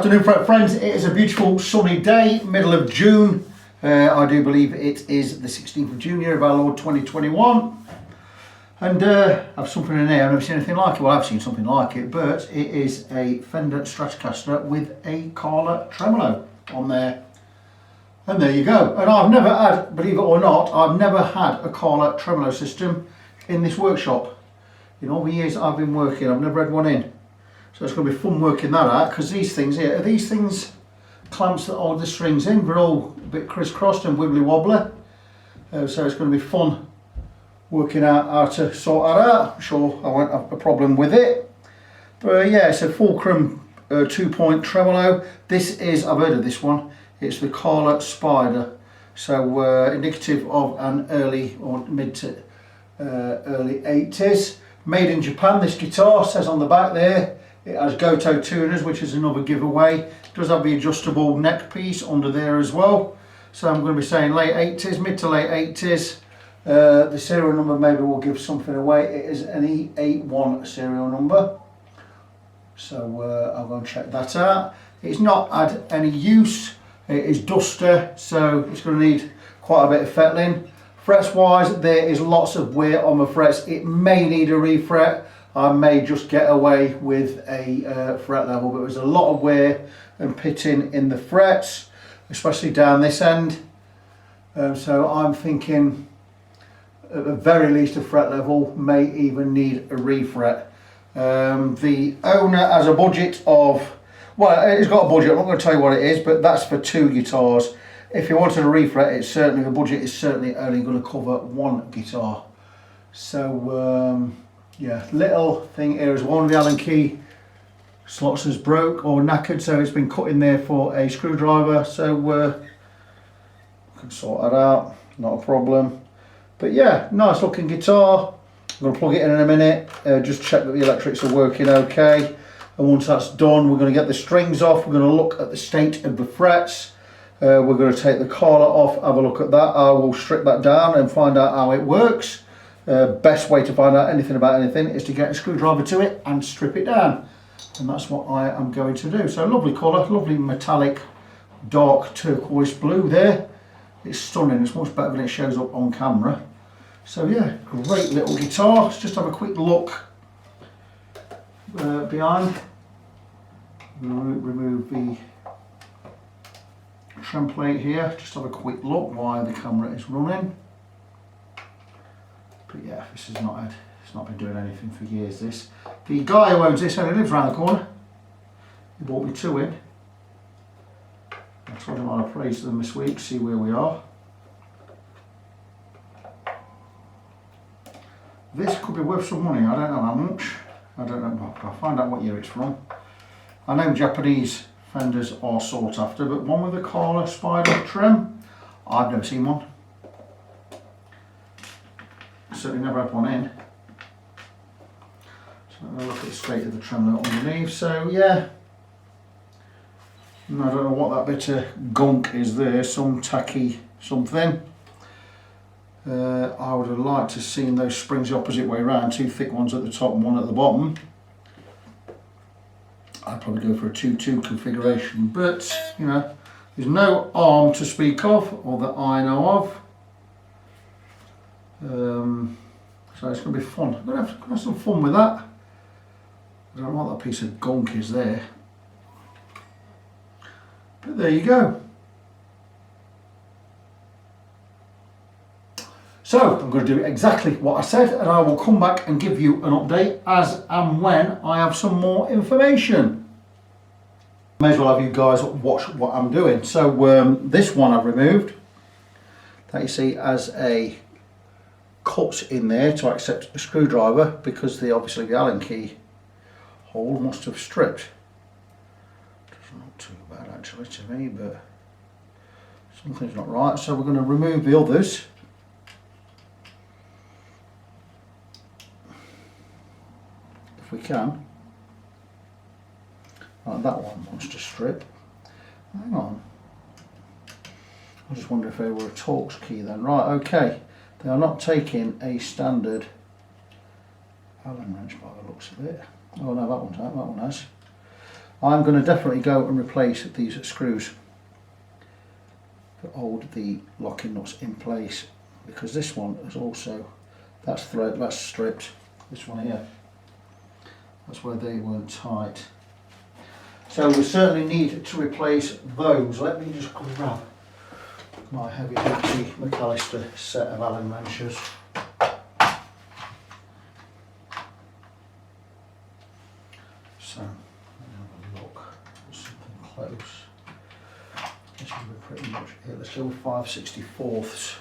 afternoon, friends. It is a beautiful sunny day, middle of June. I do believe it is the 16th of June, year of our Lord 2021. And I've something in here, I've never seen anything like it. Well, I've seen something like it, but it is a Fender Stratocaster with a Kahler Tremolo on there. And there you go. And I've never had, believe it or not, I've never had a Kahler Tremolo system in this workshop. In all the years I've been working, I've never had one in. So it's going to be fun working that out, because these things here, are these things clamps that hold the strings in? They're all a bit crisscrossed and wibbly wobbly. So it's going to be fun working out how to sort that out. I'm sure I won't have a problem with it. But yeah, it's a Fulcrum 2-point tremolo. This is, I've heard of this one, it's the Kahler Spider. So indicative of an early or mid to early 80s. Made in Japan, this guitar, says on the back there. It has Goto tuners, which is another giveaway. It does have the adjustable neck piece under there as well. So I'm going to be saying late 80s, mid to late 80s. The serial number maybe will give something away. It is an E81 serial number. So I'll go and check that out. It's not had any use. It is duster, so it's going to need quite a bit of fettling. Frets wise, there is lots of wear on the frets. It may need a refret. I may just get away with a fret level, but there's a lot of wear and pitting in the frets, especially down this end. So I'm thinking at the very least a fret level, may even need a refret. The owner has a budget of, well, it's got a budget, I'm not going to tell you what it is, but that's for 2 guitars. If you wanted a refret, it's certainly, the budget is certainly only going to cover 1 guitar. So yeah, little thing here is one of the Allen key slots is broke or knackered, so it's been cut in there for a screwdriver, so I can sort that out, not a problem. But yeah, nice looking guitar. I'm going to plug it in a minute, just check that the electrics are working okay, and once that's done we're going to get the strings off, we're going to look at the state of the frets, we're going to take the collar off, have a look at that. I will strip that down and find out how it works. Best way to find out anything about anything is to get a screwdriver to it and strip it down, and that's what I am going to do. So lovely colour, lovely metallic dark turquoise blue there. It's stunning, it's much better than it shows up on camera. So yeah, great little guitar. Let's just have a quick look behind. Remove the trem plate here, just have a quick look while the camera is running. But yeah, this has not had, it's not been doing anything for years, this. The guy who owns this only lives around the corner. He bought me 2 in. I told him I'd appraise them this week, see where we are. This could be worth some money, I don't know how much. I don't know, I'll find out what year it's from. I know Japanese Fenders are sought after, but one with a Kahler Spider trim, I've never seen one. Certainly never had one in. So I'll look at the state of the tremolo underneath. So yeah, I don't know what that bit of gunk is there, some tacky something. I would have liked to have seen those springs the opposite way around, 2 thick ones at the top and 1 at the bottom. I'd probably go for a 2-2 configuration, but you know, there's no arm to speak of, or that I know of. So it's going to be fun. I'm going to have some fun with that. I don't know what that piece of gunk is there. But there you go. So I'm going to do exactly what I said, and I will come back and give you an update as and when I have some more information. May as well have you guys watch what I'm doing. So this one I've removed, that you see as a cut in there to accept a screwdriver, because obviously the Allen key hole must have stripped. It's not too bad actually to me, but something's not right. So we're going to remove the others. If we can. Like that one wants to strip. Hang on. I just wonder if they were a Torx key then. Right, okay. They are not taking a standard Allen wrench by the looks of it. Oh no, that one's out, that one has. I'm going to definitely go and replace these screws that hold the locking nuts in place, because this one is also, that's stripped, this one here, that's where they weren't tight. So we certainly need to replace those. Let me just grab my heavy duty McAllister set of Allen wrenches. So, let me have a look at something close. This will be pretty much it. Let's go with 5/64ths.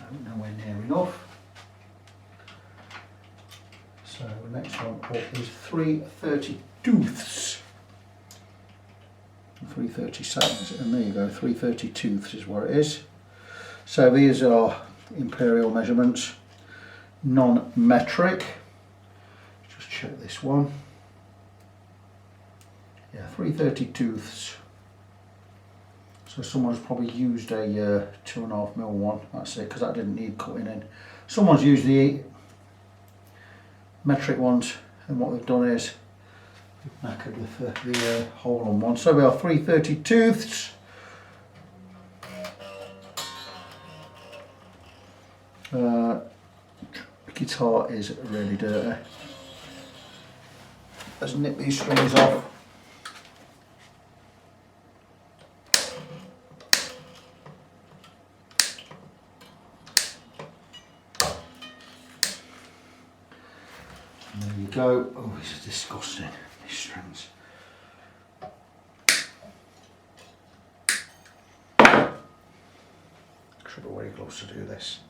No, nowhere near enough. So the next one up is 3/32ths. 3/37s, and there you go, 3/32ths is what it is. So these are Imperial measurements, non-metric. Just check this one. Yeah, 3/32ths. So someone's probably used a 2.5mm one. That's it, because that didn't need cutting in. Someone's used the metric ones, and what they've done is knackered with the hole on one. So we are 3/32ths. Guitar is really dirty. Let's nip these strings off. And there you go. Oh, this is disgusting. These strings. Should wear gloves to do this.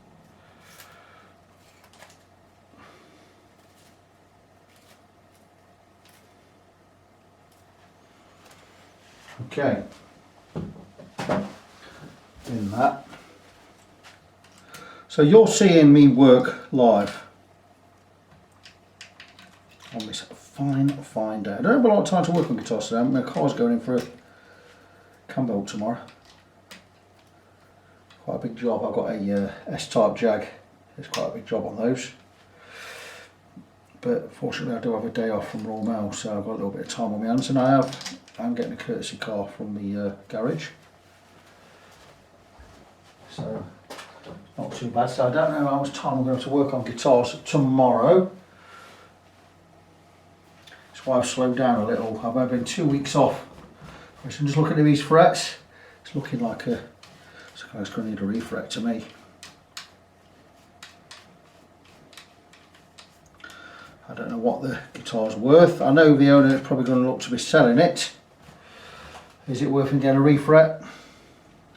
Okay. In that. So you're seeing me work live on this fine day. I don't have a lot of time to work on guitar today. My car's going in for a Campbell tomorrow. Quite a big job. I've got a S-type Jag. It's quite a big job on those. But fortunately I do have a day off from Royal Mail, so I've got a little bit of time on my hands, and I'm getting a courtesy car from the garage. So not too bad. So I don't know how much time I'm going to work on guitars tomorrow. That's why I've slowed down a little. I've had been 2 weeks off. I'm just looking at these frets. It's looking like it's going to need a refret to me. I don't know what the guitar's worth. I know the owner is probably going to look to be selling it. Is it worth him getting a refret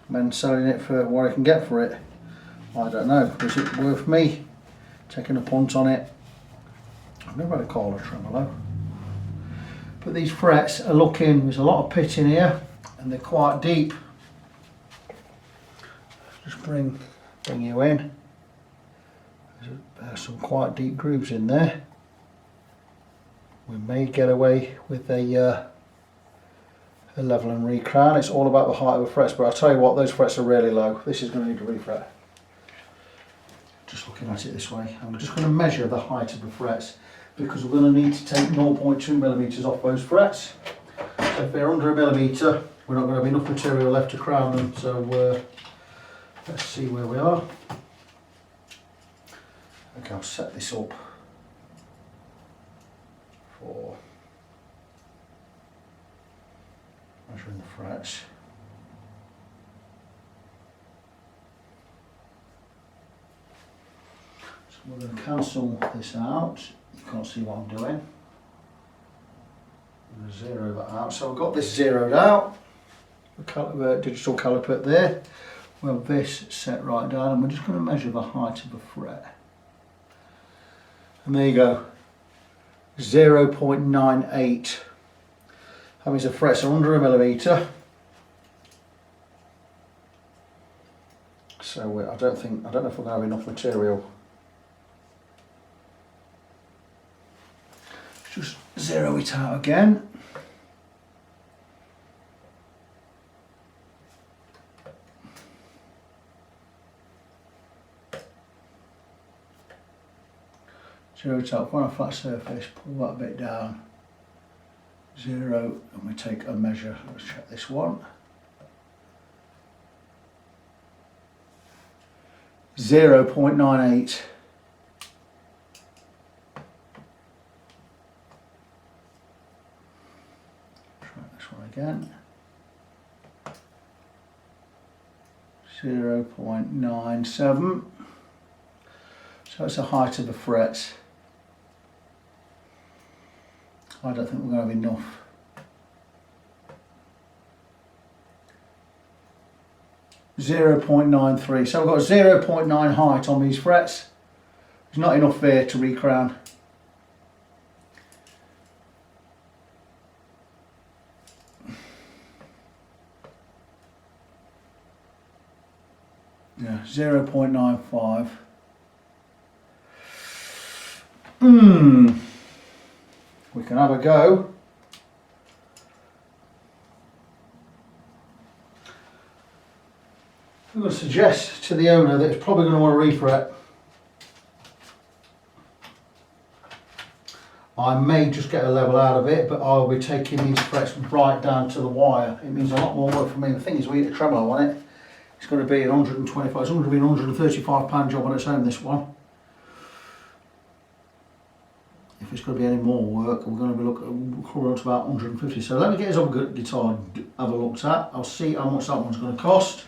and then selling it for what I can get for it? I don't know. Is it worth me taking a punt on it? I've never had a Kahler Tremolo. But these frets are looking, there's a lot of pit in here and they're quite deep. Just bring you in. There's some quite deep grooves in there. We may get away with a level and recrown. It's all about the height of the frets, but I'll tell you what, those frets are really low. This is going to need a refret. Just looking at it this way, I'm just going to measure the height of the frets, because we're going to need to take 0.2mm off those frets. So if they're under 1mm, we're not going to have enough material left to crown them. So let's see where we are. Okay, I'll set this up for measuring the frets. So we're going to cancel this out. You can't see what I'm doing. I'm going to zero that out. So I've got this zeroed out. The digital caliper there. Well, this set right down, and we're just going to measure the height of the fret. And there you go. 0.98. That means the frets are under 1mm. So I don't know if we're going to have enough material. Just zero it out again. Zero it out on a flat surface, pull that bit down. 0, and we take a measure. Let's check this one. 0.98. Try this one again. 0.97. So it's the height of the frets. I don't think we're going to have enough. .93. So we've got 0.9 height on these frets. There's not enough there to recrown. Yeah, 0.95. We can have a go. I'm going to suggest to the owner that it's probably going to want a refret. I may just get a level out of it, but I'll be taking these frets right down to the wire. It means a lot more work for me. The thing is, we get a tremolo on it. It's going to be 125, it's going to be an £135 job on its own, this one. If it's going to be any more work, we're going to be looking at about 150. So let me get his other guitar have a look at. I'll see how much that one's going to cost.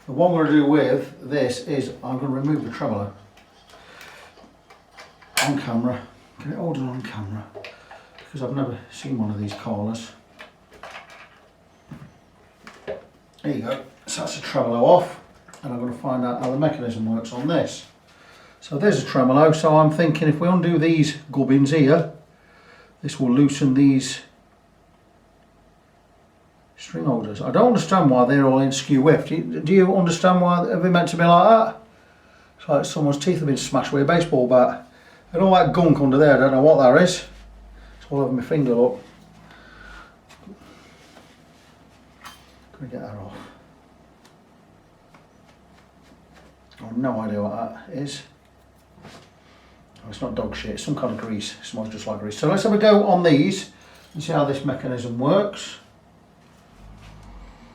The one we're going to do with this is I'm going to remove the tremolo on camera. Get it all done on camera because I've never seen one of these Kahlers. There you go. So that's the tremolo off, and I'm going to find out how the mechanism works on this. So there's a tremolo, so I'm thinking if we undo these gubbins here, this will loosen these string holders. I don't understand why they're all in skew width. Do you understand why they're meant to be like that? It's like someone's teeth have been smashed with a baseball bat. And all that gunk under there, I don't know what that is. It's all over my finger, look. Can we get that off? I've no idea what that is. Oh, it's not dog shit, it's some kind of grease. It smells just like grease. So let's have a go on these and see how this mechanism works.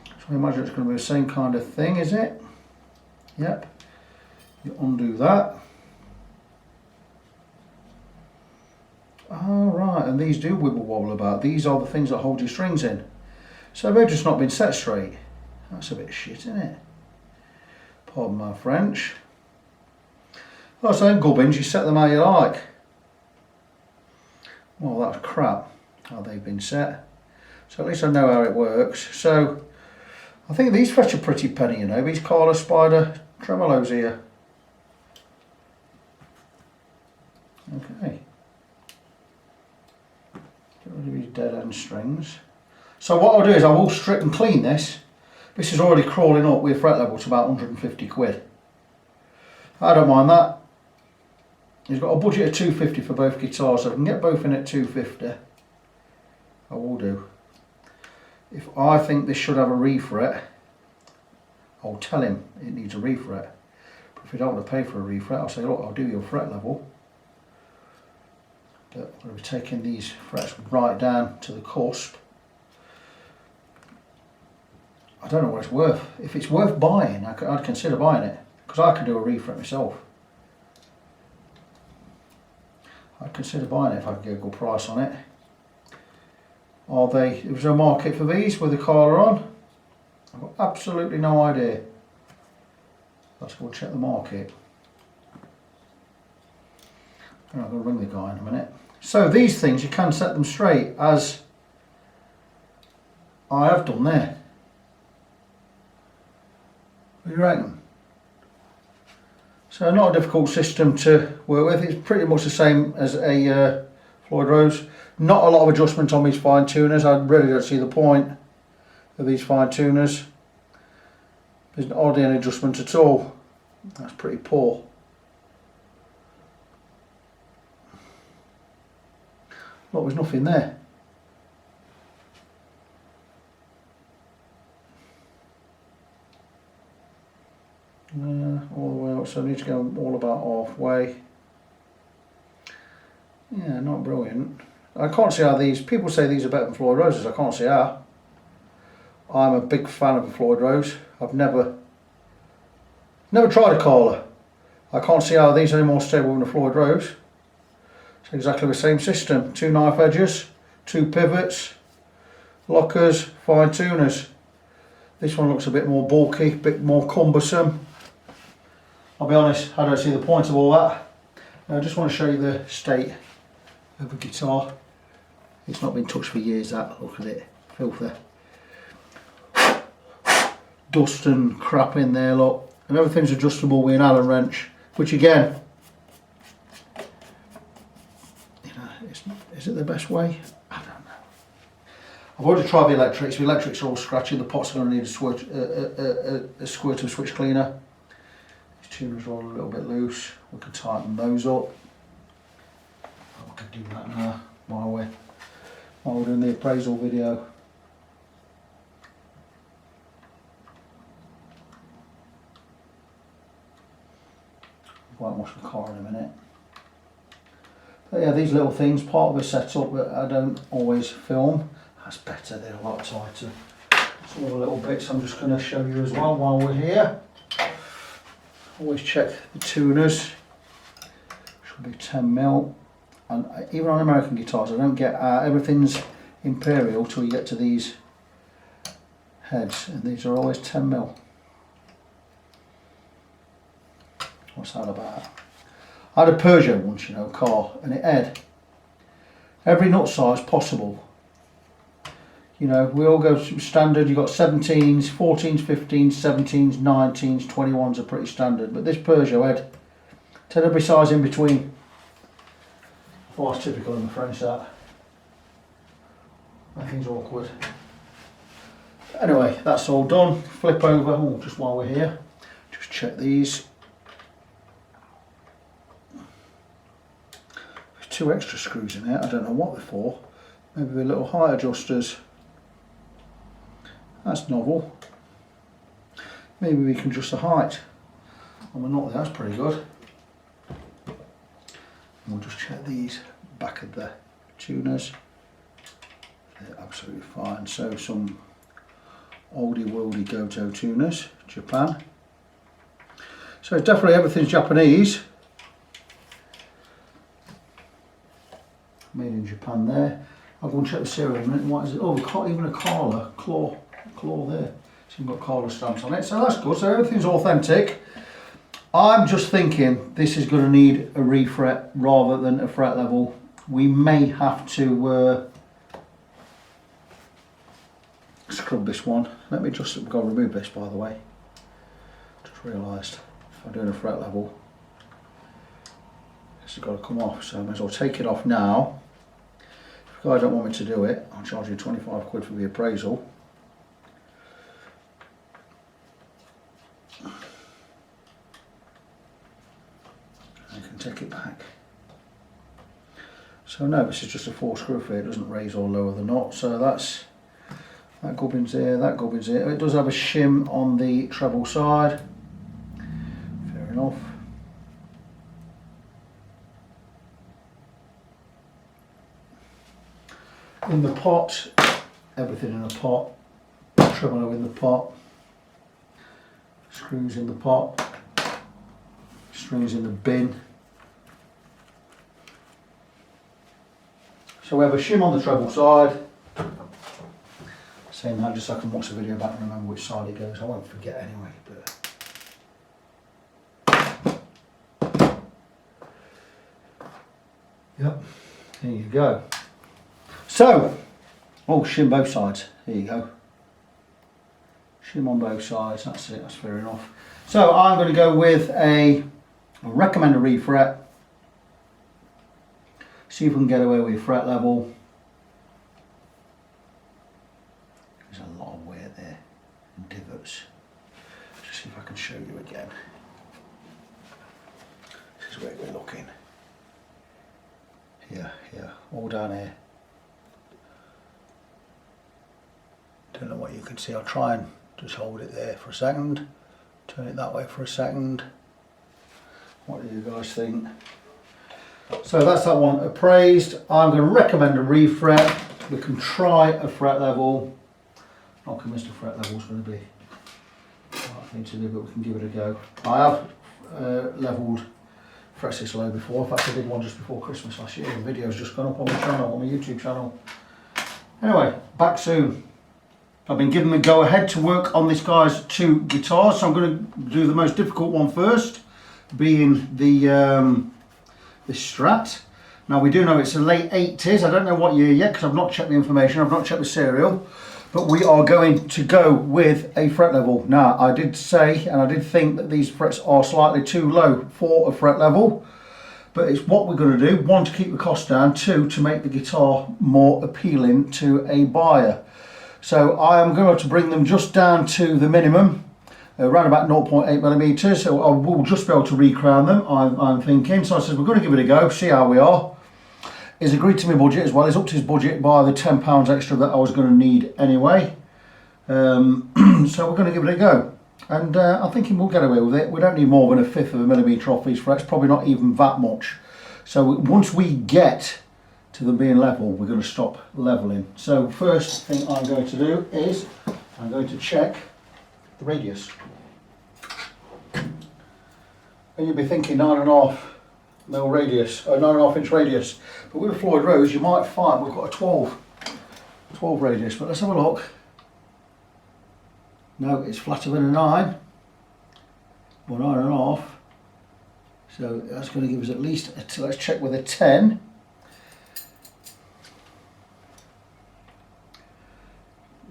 So I imagine it's going to be the same kind of thing, is it? Yep. You undo that. Oh right, and these do wibble wobble about. These are the things that hold your strings in. So they've just not been set straight. That's a bit of shit, isn't it? Pardon my French. Well, so gubbins, you set them how you like. Well, that's crap, how they've been set. So at least I know how it works. So I think these fetch a pretty penny, you know, these Kahler Spider tremolos here. Okay. Get rid of these dead end strings. So what I'll do is I will strip and clean this. This is already crawling up with fret level to about 150 quid. I don't mind that. He's got a budget of 250 for both guitars, so I can get both in at 250. I will do. If I think this should have a refret, I'll tell him it needs a refret. But if you don't want to pay for a refret, I'll say, look, I'll do your fret level. But I'm going to be taking these frets right down to the cusp. I don't know what it's worth. If it's worth buying, I'd consider buying it, because I can do a refret myself. I'd consider buying it if I could get a good price on it. Are they? Is there a market for these with the Kahler on? I've got absolutely no idea. Let's go check the market. I'm going to ring the guy in a minute. So these things, you can set them straight, as I have done there. What do you reckon? So not a difficult system to work with. It's pretty much the same as a Floyd Rose. Not a lot of adjustment on these fine tuners. I really don't see the point of these fine tuners. There's hardly any adjustment at all. That's pretty poor. Look, there's nothing there. All the way up, so I need to go all about halfway. Yeah, not brilliant. I can't see how these, people say these are better than Floyd Roses, I can't see how. I'm a big fan of a Floyd Rose. I've never tried a Kahler. I can't see how these are any more stable than a Floyd Rose. It's exactly the same system. 2 knife edges, 2 pivots, lockers, fine tuners. This one looks a bit more bulky, a bit more cumbersome. I'll be honest, I don't see the point of all that. Now I just want to show you the state of the guitar. It's not been touched for years, that. Look at it, filthy. Dust and crap in there, look. And everything's adjustable with an Allen wrench, which again, you know, is it the best way? I don't know. I've already tried the electrics. The electrics are all scratchy. The pots are going to need a squirt of switch cleaner. These tuners are all a little bit loose. We can tighten those up. We can do that now while we're doing the appraisal video. Won't wash the car in a minute. But yeah, these little things, part of a setup that I don't always film. That's better, they're a lot tighter. Some other little bits I'm just going to show you as well while we're here. Always check the tuners. Should be 10mm. And even on American guitars, I don't get everything's Imperial till you get to these heads, and these are always 10mm. What's that about? I had a Peugeot once, you know, car, and it had every nut size possible. You know, we all go standard. You've got 17s, 14s, 15s, 17s, 19s, 21s are pretty standard. But this Peugeot had every size in between. Oh, that's typical in the French, that. That thing's awkward. Anyway, that's all done. Flip over, oh, just while we're here. Just check these. 2 extra screws in here, I don't know what they're for. Maybe the little height adjusters. That's novel. Maybe we can adjust the height. On the knot there, that's pretty good. And we'll just check these back of the tuners. They're absolutely fine. So some oldie worldy Goto tuners, Japan. So definitely everything's Japanese. Made in Japan there. I'll go and check the serial in a minute. What is it? Oh, we've got even a Kahler claw there. So you've got Kahler stamps on it. So that's good. So everything's authentic. I'm just thinking this is going to need a refret rather than a fret level. We may have to scrub this one. Let me just go remove this, by the way. Just realised if I'm doing a fret level, this has got to come off. So I may as well take it off now. If I don't want me to do it, I'll charge you 25 quid for the appraisal. I can take it back. So no, this is just a 4 screw fit. It doesn't raise or lower the knot. So that's that gubbin's here, that gubbin's here. It does have a shim on the treble side. Fair enough. In the pot, everything in the pot, tremolo in the pot, screws in the pot, strings in the bin. So we have a shim on the treble side. Saying that just so I can watch the video back and remember which side it goes. I won't forget anyway. But yep, there you go. So, oh, shim both sides. There you go. Shim on both sides. That's it. That's fair enough. So I'm going to go with I recommend a refret. See if we can get away with fret level. There's a lot of wear there and divots. Just see if I can show you again. This is where we're looking. Here, all down here. Don't know what you can see. I'll try and just hold it there for a second. Turn it that way for a second. What do you guys think? So that's that one appraised. I'm going to recommend a refret. We can try a fret level. Not convinced a fret level is going to be the right thing to do, but we can give it a go. I have levelled frets this low before. In fact, I did one just before Christmas last year. The video's just gone up on my channel, on my YouTube channel. Anyway, back soon. I've been given the go-ahead to work on this guy's 2 guitars, so I'm going to do the most difficult one first, being the Strat. Now we do know it's the late 80s. I don't know what year yet because I've not checked the information. I've not checked the serial. But we are going to go with a fret level. Now, I did say and I did think that these frets are slightly too low for a fret level. But it's what we're going to do. 1, to keep the cost down. 2, to make the guitar more appealing to a buyer. So I am going to bring them just down to the minimum, around about 0.8 millimeters. So I will just be able to recrown them, I'm thinking. So I said, we're going to give it a go, see how we are. He's agreed to my budget as well. He's upped his budget by the £10 extra that I was going to need anyway. So we're going to give it a go. And I'm thinking we'll get away with it. We don't need more than 1/5 of a millimetre off these frets, probably not even that much. So once we get to them being level, we're going to stop levelling. So first thing I'm going to do is I'm going to check the radius. And you'll be thinking 9.5 mil radius, or 9.5 inch radius. But with a Floyd Rose, you might find we've got a 12 radius. But let's have a look. No, it's flatter than a 9, or 9.5. So that's going to give us at least, let's check with a 10.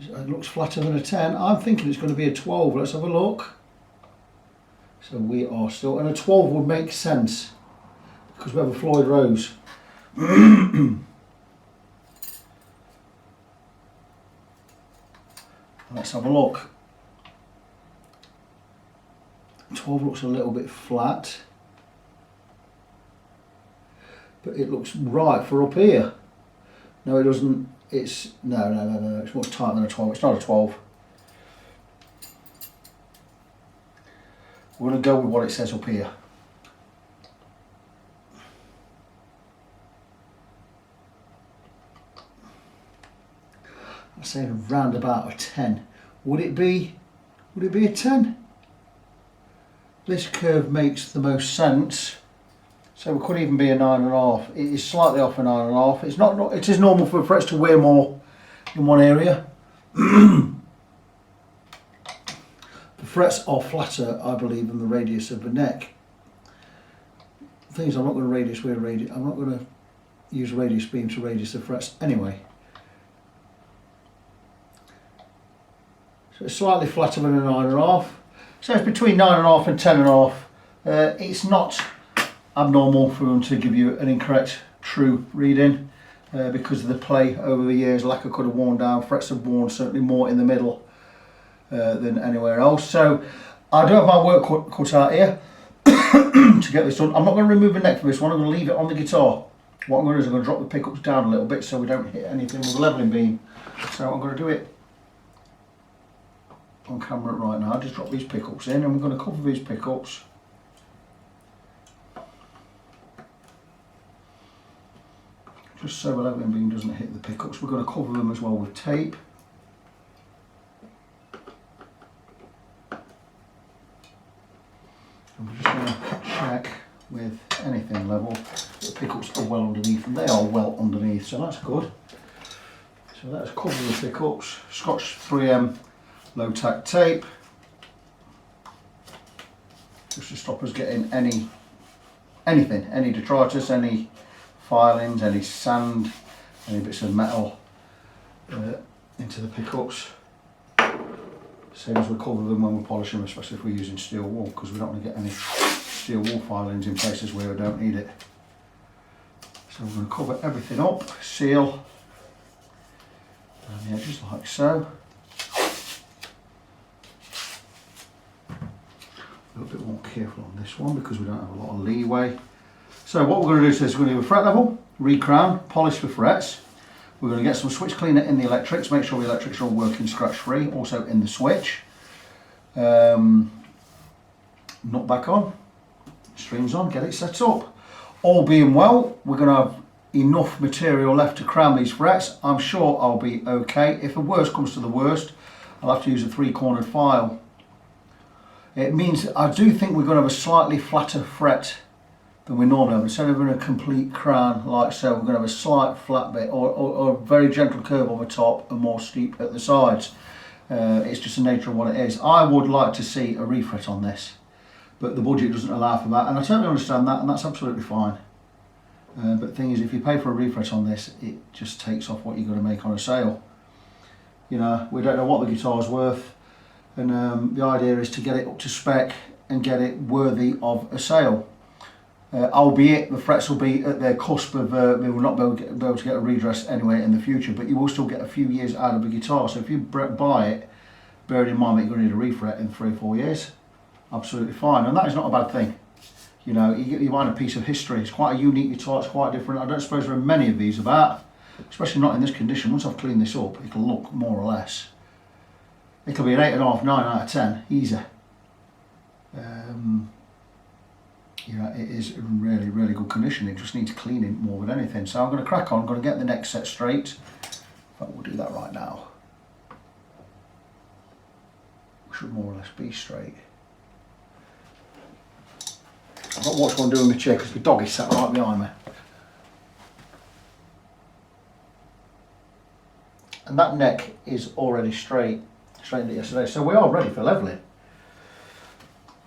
It looks flatter than a 10. I'm thinking it's going to be a 12. Let's have a look. So we are still, and a 12 would make sense because we have a Floyd Rose. Let's have a look. 12 looks a little bit flat, but it looks right for up here. No, it doesn't. It's no. It's much tighter than a 12. It's not a 12. We're going to go with what it says up here. I say around about a 10. Would it be a 10? This curve makes the most sense. So it could even be a 9.5. It is slightly off a 9.5. It's not. It is normal for frets to wear more in one area. The frets are flatter, I believe, than the radius of the neck. The thing is, I'm not going to I'm not going to use a radius beam to radius the frets anyway. So it's slightly flatter than a 9.5. So it's between 9.5 and 10.5. It's not abnormal for them to give you an incorrect true reading because of the play over the years. Lacquer could have worn down, frets have worn certainly more in the middle than anywhere else. So I do have my work cut out here to get this done. I'm not going to remove the neck for this one, I'm going to leave it on the guitar. What I'm going to do is I'm going to drop the pickups down a little bit so we don't hit anything with the levelling beam. So I'm going to do it on camera right now. Just drop these pickups in and we're going to cover these pickups just so the levelling beam doesn't hit the pickups. We're going to cover them as well with tape. And we're just going to check with anything level that the pickups are well underneath, and they are well underneath, so that's good. So let's cover the pickups. Scotch 3M low tack tape, just to stop us getting any detritus, any filings, any sand, any bits of metal into the pickups. Same as we cover them when we polish them, especially if we're using steel wool, because we don't want to get any steel wool filings in places where we don't need it. So we're going to cover everything up, seal around the edges like so. A little bit more careful on this one because we don't have a lot of leeway. So what we're going to do is we're going to do a fret level, recrown, polish the frets. We're going to get some switch cleaner in the electrics, make sure the electrics are all working scratch free, also in the switch. Nut back on, strings on, get it set up. all being well, we're going to have enough material left to crown these frets. I'm sure I'll be okay. If the worst comes to the worst, I'll have to use a 3-cornered file. It means I do think we're going to have a slightly flatter fret than we normally have. Instead of having a complete crown like so, we're going to have a slight flat bit or a very gentle curve on the top and more steep at the sides. It's just the nature of what it is. I would like to see a refret on this, but the budget doesn't allow for that, and I totally understand that, and that's absolutely fine. But the thing is, if you pay for a refret on this, it just takes off what you're going to make on a sale. You know, we don't know what the guitar's worth, and the idea is to get it up to spec and get it worthy of a sale. Albeit the frets will be at their cusp of, they will not be able to get a redress anyway in the future, but you will still get a few years out of the guitar. So if you buy it, bearing in mind that you're going to need a refret in 3 or 4 years, absolutely fine. And that is not a bad thing. You know, you find a piece of history. It's quite a unique guitar, it's quite different. I don't suppose there are many of these about, especially not in this condition. Once I've cleaned this up, it'll look more or less. It'll be an 8.5, 9 out of 10, easy. You know, it is in really, really good condition. It just needs cleaning more than anything. So I'm going to crack on. I'm going to get the neck set straight. But we'll do that right now. We should more or less be straight. I've got to watch what I'm doing with the chair because the dog is sat right behind me. And that neck is already straightened it yesterday. So we are ready for levelling.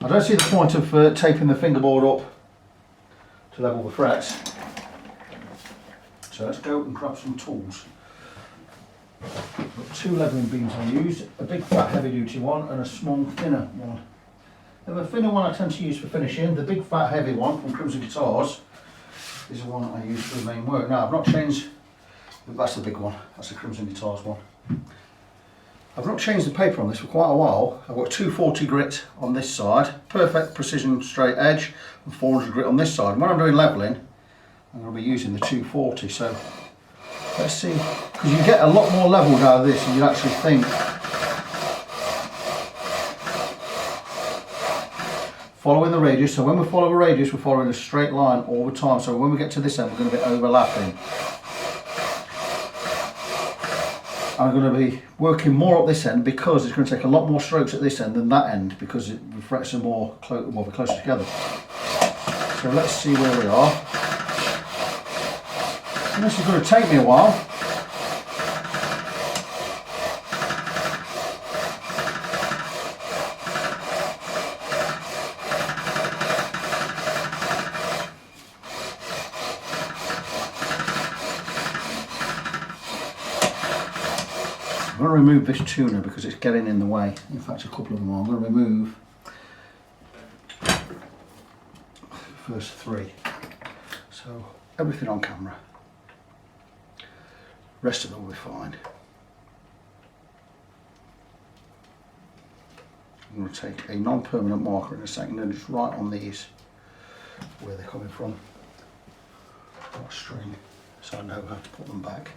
I don't see the point of taping the fingerboard up to level the frets. So let's go and grab some tools. I've got 2 levelling beams I used, a big fat heavy duty one and a small thinner one. And the thinner one I tend to use for finishing. The big fat heavy one from Crimson Guitars is the one I use for the main work. Now I've not changed, that's the big one, that's the Crimson Guitars one. I've not changed the paper on this for quite a while. I've got 240 grit on this side, perfect precision straight edge, and 400 grit on this side. And when I'm doing levelling, I'm going to be using the 240. So let's see, because you get a lot more levelled out of this than you actually think. Following the radius, so when we follow a radius, we're following a straight line all the time. So when we get to this end, we're going to be overlapping. I'm going to be working more up this end because it's going to take a lot more strokes at this end than that end because the frets are more closer together. So let's see where we are. And this is going to take me a while. I'm going to remove this tuner because it's getting in the way. In fact, a couple of them are. I'm going to remove the first 3. So everything on camera. Rest of it will be fine. I'm going to take a non-permanent marker in a second and just write on these where they're coming from. Got a string, so I know how to put them back.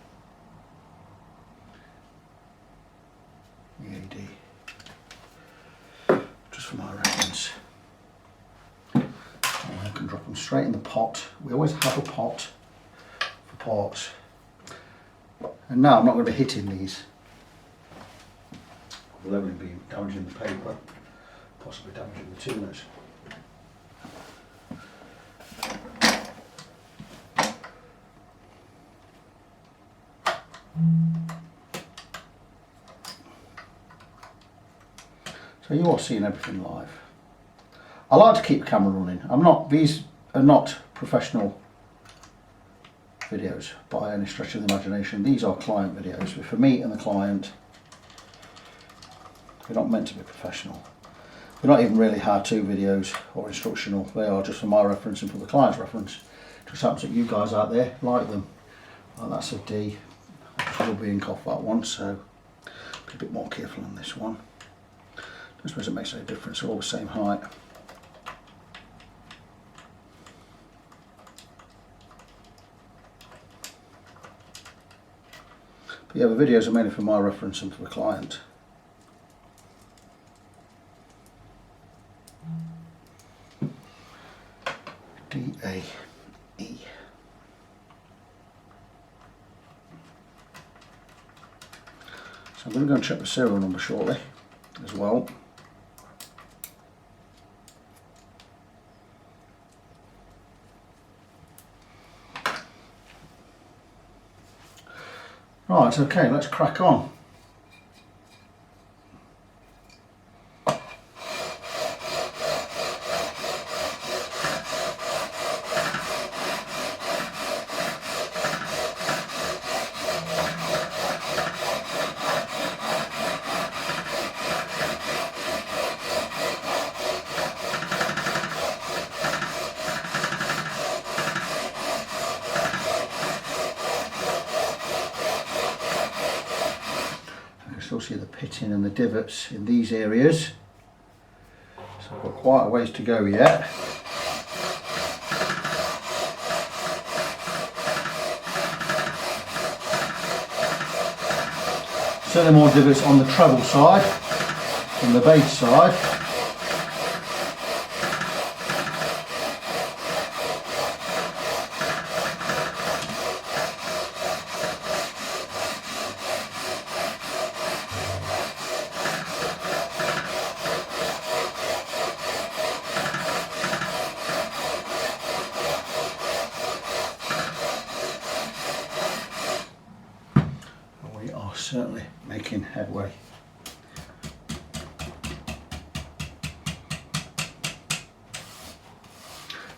EAD, just for my reference. And I can drop them straight in the pot. We always have a pot for parts. And now I'm not going to be hitting these. The levelling beam, damaging the paper, possibly damaging the tuners. So you are seeing everything live. I like to keep the camera running. These are not professional videos by any stretch of the imagination. These are client videos. For me and the client, they're not meant to be professional. They're not even really how-to videos or instructional. They are just for my reference and for the client's reference. It just happens that you guys out there like them. Well, that's a D. I will be ink off that one, so be a bit more careful on this one. I suppose it makes no difference, they're all the same height. But yeah, the videos are mainly for my reference and for the client. DA. I'm going to go and check the serial number shortly as well. Right, okay, let's crack on. Still see the pitting and the divots in these areas, so I've got quite a ways to go yet. Certainly more divots on the treble side than the bass side. Certainly making headway.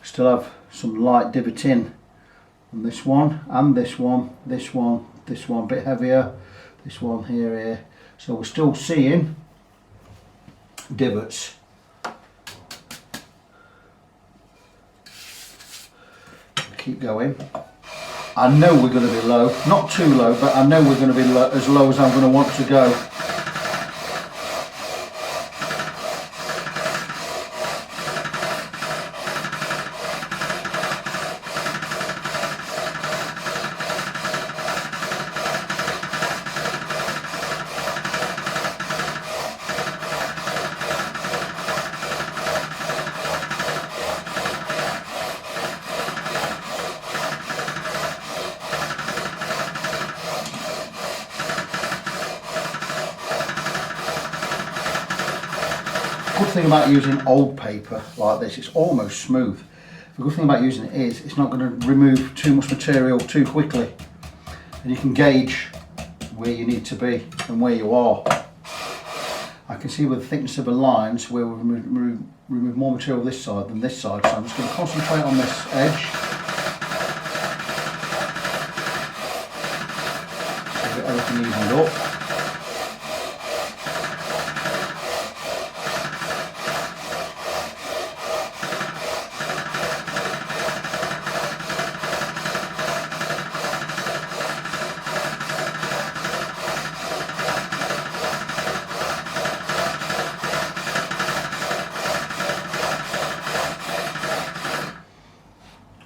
Still have some light divoting on this one and this one, this one, this one a bit heavier, this one here. So we're still seeing divots. Keep going. I know we're going to be low, not too low, but I know we're going to be as low as I'm going to want to go. The good thing about using old paper like this, it's almost smooth. The good thing about using it is it's not going to remove too much material too quickly, and you can gauge where you need to be and where you are. I can see with the thickness of the lines where we've removed more material this side than this side, so I'm just going to concentrate on this edge. So get everything evened up.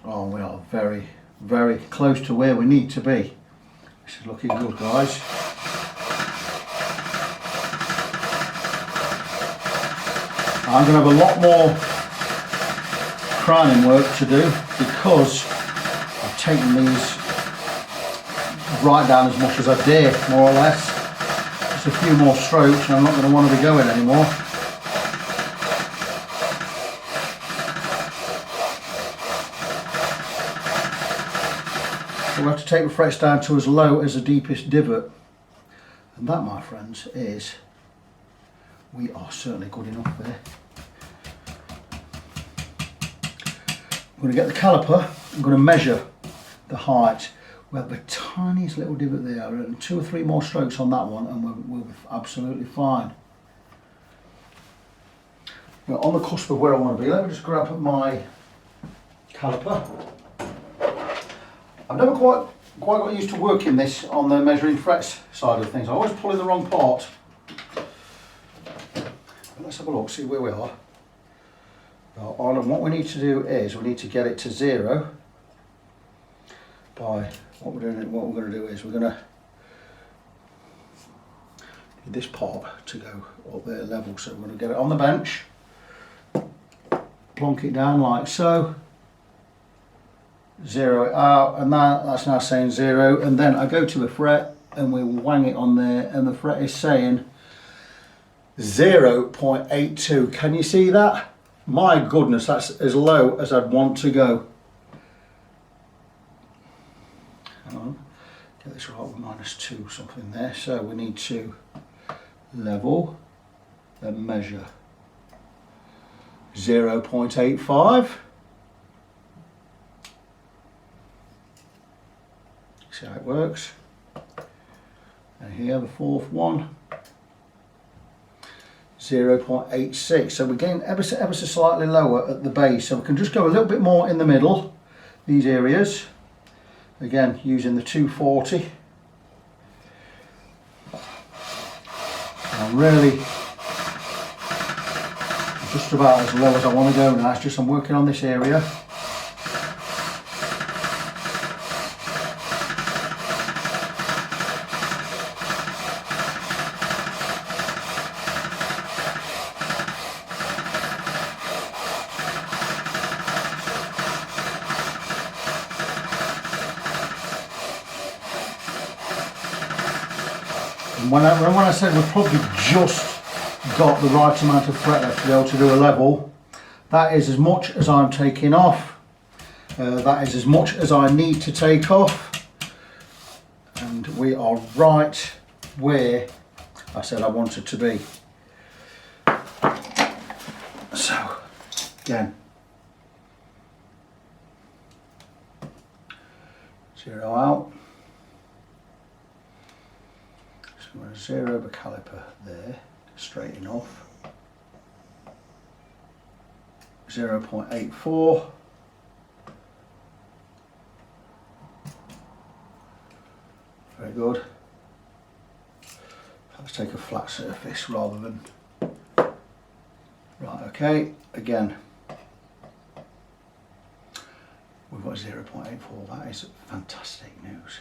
Oh, we are very, very close to where we need to be. This is looking good, guys. I'm going to have a lot more crowning work to do because I've taken these right down as much as I dare, more or less. Just a few more strokes and I'm not going to want to be going anymore. So we have to take the frets down to as low as the deepest divot, and that, my friends, is, we are certainly good enough there. I'm going to get the caliper, I'm going to measure the height. We have the tiniest little divot there, and 2 or 3 more strokes on that one and we'll be absolutely fine. We're on the cusp of where I want to be. Let me just grab my caliper. I've never quite got used to working this on the measuring frets side of things. I always pull in the wrong part. But let's have a look, see where we are. And what we need to do is we need to get it to 0 by what we're going to do is we're going to need this part to go up there level. So we're going to get it on the bench, plonk it down like so. 0 it out, and that's now saying 0, and then I go to the fret and we wang it on there, and the fret is saying 0.82. Can you see that? My goodness, that's as low as I'd want to go. Hang on, get this right with -2 something there. So we need to level and measure 0.85. See how it works. And here the fourth one, 0.86. So we're getting ever so slightly lower at the base. So we can just go a little bit more in the middle, these areas. Again, using the 240. I'm really just about as low as I want to go now. It's just I'm working on this area. When I said we've probably just got the right amount of fret left to be able to do a level, that is as much as I'm taking off. That is as much as I need to take off. And we are right where I said I wanted to be. So, again, 0 out. I'm going to 0 the caliper there, straight enough. 0.84. Very good. Let's take a flat surface rather than... Right, okay, again. We've got 0.84, that is fantastic news.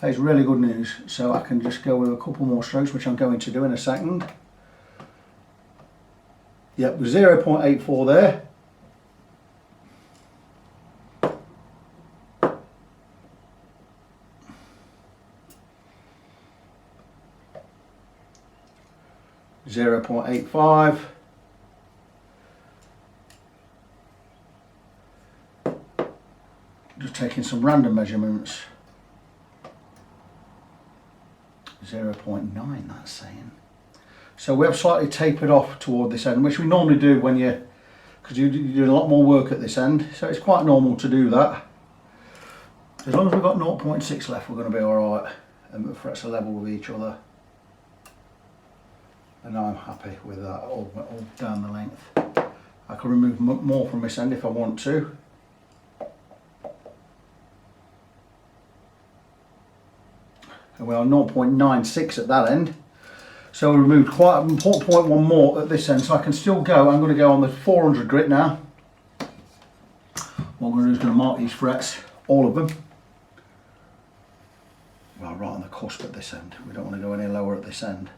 That is really good news. So I can just go with a couple more strokes, which I'm going to do in a second. Yep, 0.84 there. .85. Just taking some random measurements. 0.9, that's saying. So we have slightly tapered off toward this end, which we normally do when because you do a lot more work at this end, so it's quite normal to do that. As long as we've got 0.6 left, we're going to be alright, and the frets are level with each other. And I'm happy with that, all down the length. I can remove more from this end if I want to. And we are 0.96 at that end. So we removed quite 0.1 more at this end, so I can still go. I'm going to go on the 400 grit now. What I'm going to do is going to mark these frets, all of them. Well, right on the cusp at this end. We don't want to go any lower at this end.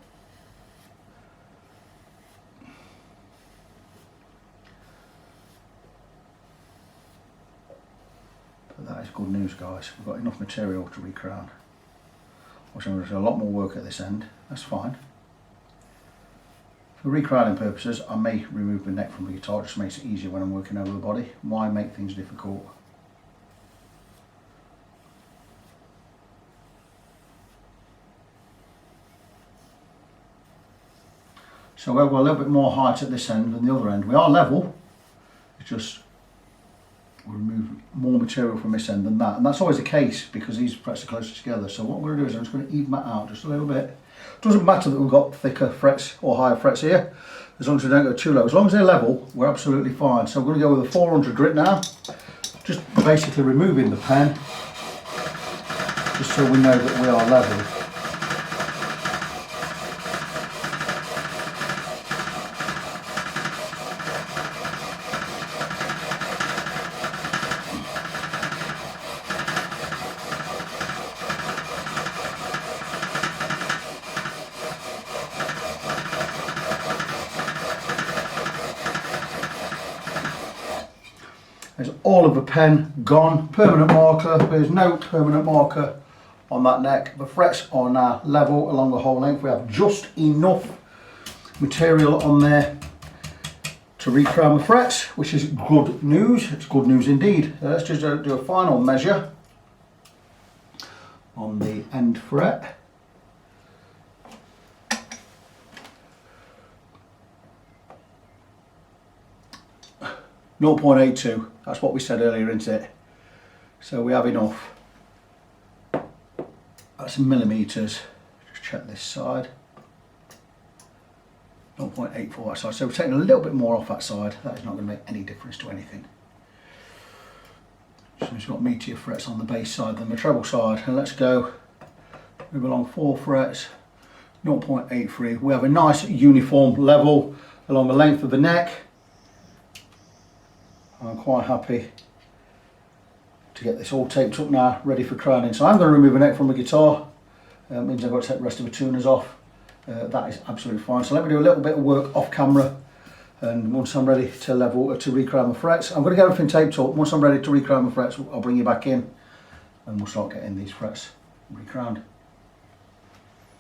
But that is good news, guys. We've got enough material to recrown. Which I'm going to do a lot more work at this end. That's fine. For recrowning purposes, I may remove the neck from the guitar. It just makes it easier when I'm working over the body. Why make things difficult? So we've got a little bit more height at this end than the other end. We are level. It's just we'll remove more material from this end than that, and that's always the case because these frets are closer together. So what I'm going to do is I'm just going to even that out just a little bit. It doesn't matter that we've got thicker frets or higher frets here, as long as we don't go too low. As long as they're level, we're absolutely fine. So I'm going to go with a 400 grit now, just basically removing the pen, just so we know that we are level. There's all of the pen gone, permanent marker. There's no permanent marker on that neck. The frets are now level along the whole length. We have just enough material on there to recrown the frets, which is good news. It's good news indeed. So let's just do a final measure on the end fret. .82, that's what we said earlier, isn't it? So we have enough. That's in millimetres. Just check this side. 0.84 that side. So we're taking a little bit more off that side. That is not going to make any difference to anything. So it's got meatier frets on the bass side than the treble side. And let's go move along 4 frets. 0.83. We have a nice uniform level along the length of the neck. I'm quite happy to get this all taped up now, ready for crowning. So I'm going to remove a neck from the guitar. Means I've got to take the rest of the tuners off. That is absolutely fine. So let me do a little bit of work off camera, and once I'm ready to level to recrown the frets, I'm going to get everything taped up. Once I'm ready to recrown the frets, I'll bring you back in, and we'll start getting these frets recrowned.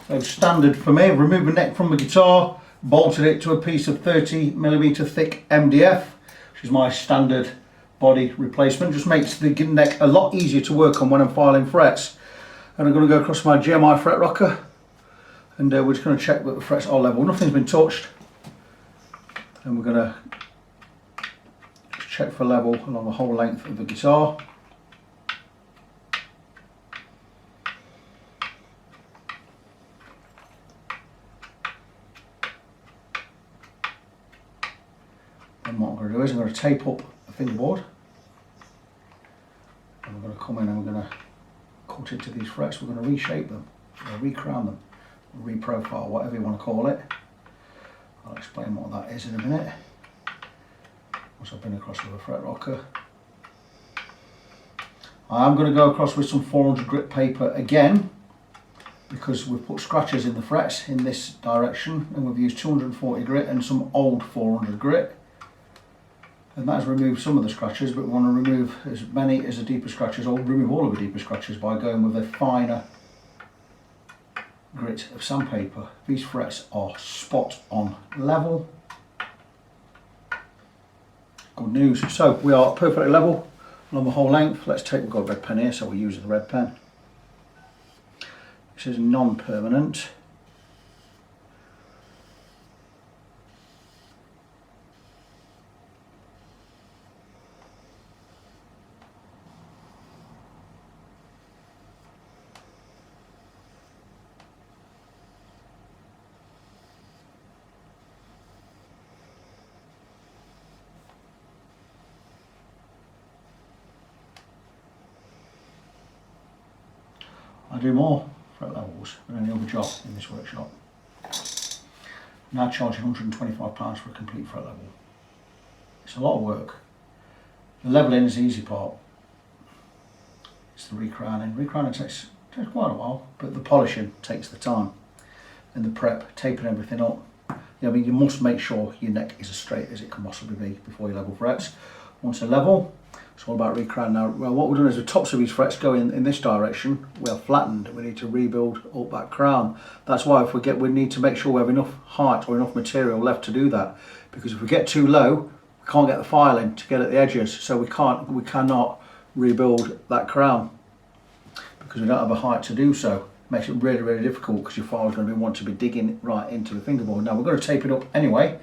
So standard for me, remove the neck from the guitar, bolted it to a piece of 30mm thick MDF. Is my standard body replacement. Just makes the neck a lot easier to work on when I'm filing frets. And I'm going to go across my GMI fret rocker, and we're just going to check that the frets are level. Nothing's been touched, and we're going to check for level along the whole length of the guitar. And what I'm going to do is I'm going to tape up the fingerboard, and we're going to come in and we're going to cut into these frets. We're going to reshape them, recrown them, reprofile, whatever you want to call it. I'll explain what that is in a minute once I've been across with a fret rocker. I am going to go across with some 400 grit paper again, because we've put scratches in the frets in this direction, and we've used 240 grit and some old 400 grit. And that has removed some of the scratches, but we want to remove as many as the deeper scratches, or remove all of the deeper scratches by going with a finer grit of sandpaper. These frets are spot on level. Good news. So we are perfectly level along the whole length. Let's take, we've got a red pen here, so we'll use the red pen. This is non-permanent. I do more fret levels than any other job in this workshop. I'm now charging £125 for a complete fret level. It's a lot of work. The levelling is the easy part. It's the recrowning. Recrowning takes quite a while, but the polishing takes the time. And the prep, taping everything up. I mean, you must make sure your neck is as straight as it can possibly be before you level frets. Once they're level, it's all about recrown now. Well, what we're doing is the tops of these frets go in this direction. We are flattened. We need to rebuild up that crown. That's why if we need to make sure we have enough height or enough material left to do that. Because if we get too low, we can't get the filing to get at the edges. So we cannot rebuild that crown because we don't have a height to do so. It makes it really, really difficult because your file is going to want to be digging right into the fingerboard. Now we're going to tape it up anyway.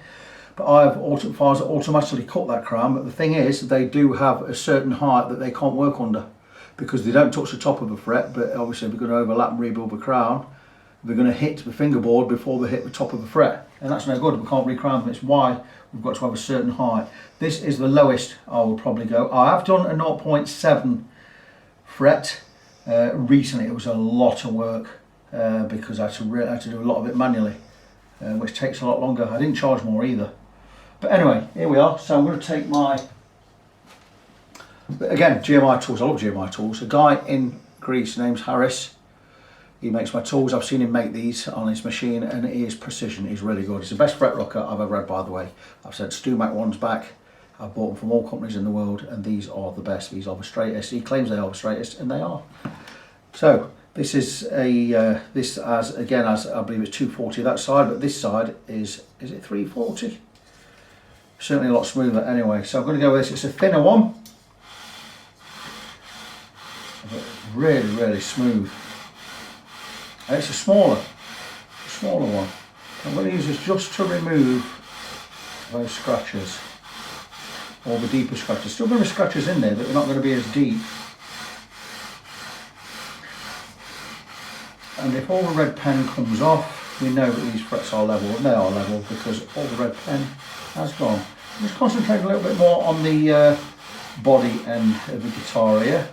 But I have files that automatically cut that crown, but the thing is they do have a certain height that they can't work under because they don't touch the top of the fret, but obviously we're going to overlap and rebuild the crown. They're going to hit the fingerboard before they hit the top of the fret, and that's no good. We can't recrown them. It's why we've got to have a certain height. This is the lowest I will probably go. I have done a 0.7 fret recently. It was a lot of work because I had to do a lot of it manually, which takes a lot longer. I didn't charge more either. But anyway, here we are. So I'm going to take my, again, GMI tools. I love GMI tools. A guy in Greece, name's Harris. He makes my tools. I've seen him make these on his machine, and it is precision. He's really good. It's the best fret rocker I've ever had, by the way. I've sent Stumac ones back. I've bought them from all companies in the world, and these are the best. These are the straightest. He claims they are the straightest, and they are. So This is a this as again as I believe it's 240 that side, but this side is it 340? Certainly a lot smoother anyway. So I'm going to go with this. It's a thinner one, but really smooth. And it's a smaller one. I'm going to use this just to remove those scratches, or the deeper scratches. Still going to be scratches in there, but they're not going to be as deep. And if all the red pen comes off, we know that these frets are level, and they are level because all the red pen has gone. I'm just concentrating a little bit more on the body end of the guitar here.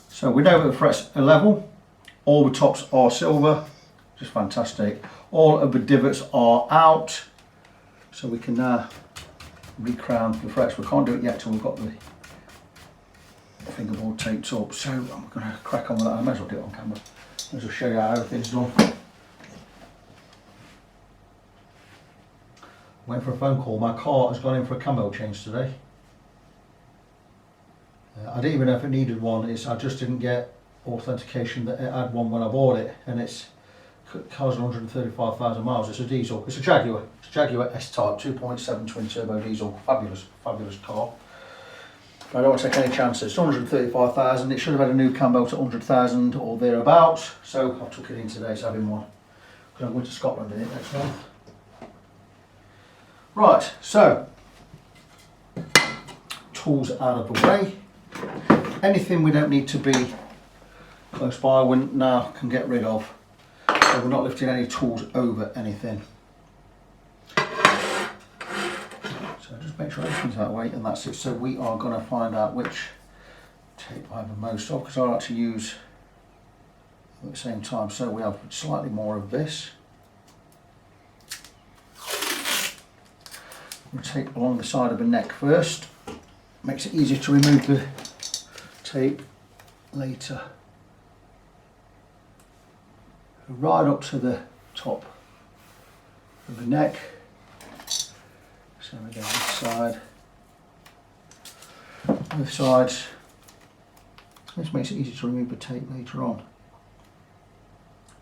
So we know that the frets are level, all the tops are silver, just fantastic. All of the divots are out, so we can now recrown the frets. We can't do it yet till we've got the fingerboard taped up, so I'm going to crack on with that. I might as well do it on camera. I'll just show you how everything's done. Went for a phone call. My car has gone in for a cam oil change today. I didn't even know if it needed one. I just didn't get authentication that it had one when I bought it, and it's car's 135,000 miles. It's a diesel. It's a Jaguar. It's a Jaguar S-Type 2.7 twin turbo diesel. Fabulous car. I don't want to take any chances. It's 135,000. It should have had a new cam belt at 100,000 or thereabouts. So I took it in today. It's having one because I'm going to Scotland in it next month. Right. So tools out of the way. Anything we don't need to be close by, we now can get rid of. So we're not lifting any tools over anything. So just make sure everything's that way, and that's it. So we are going to find out which tape I have the most of, because I like to use at the same time. So we have slightly more of this. We'll tape along the side of the neck first. Makes it easier to remove the tape later. Right up to the top of the neck. So we go this side, both sides. This makes it easy to remove the tape later on.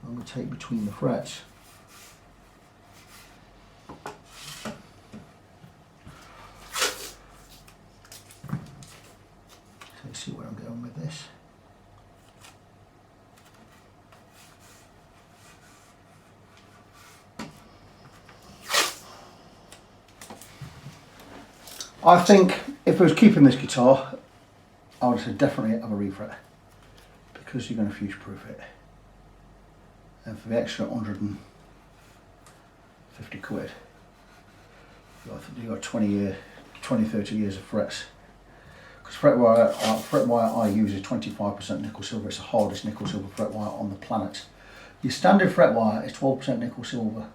And the tape between the frets. Let's see where I'm going with this. I think if I was keeping this guitar, I would say definitely have a refret, because you're going to future proof it. And for the extra 150 quid, you've got 20, 30 years of frets. Because fret wire I use is 25% nickel silver. It's the hardest nickel silver fret wire on the planet. Your standard fret wire is 12% nickel silver.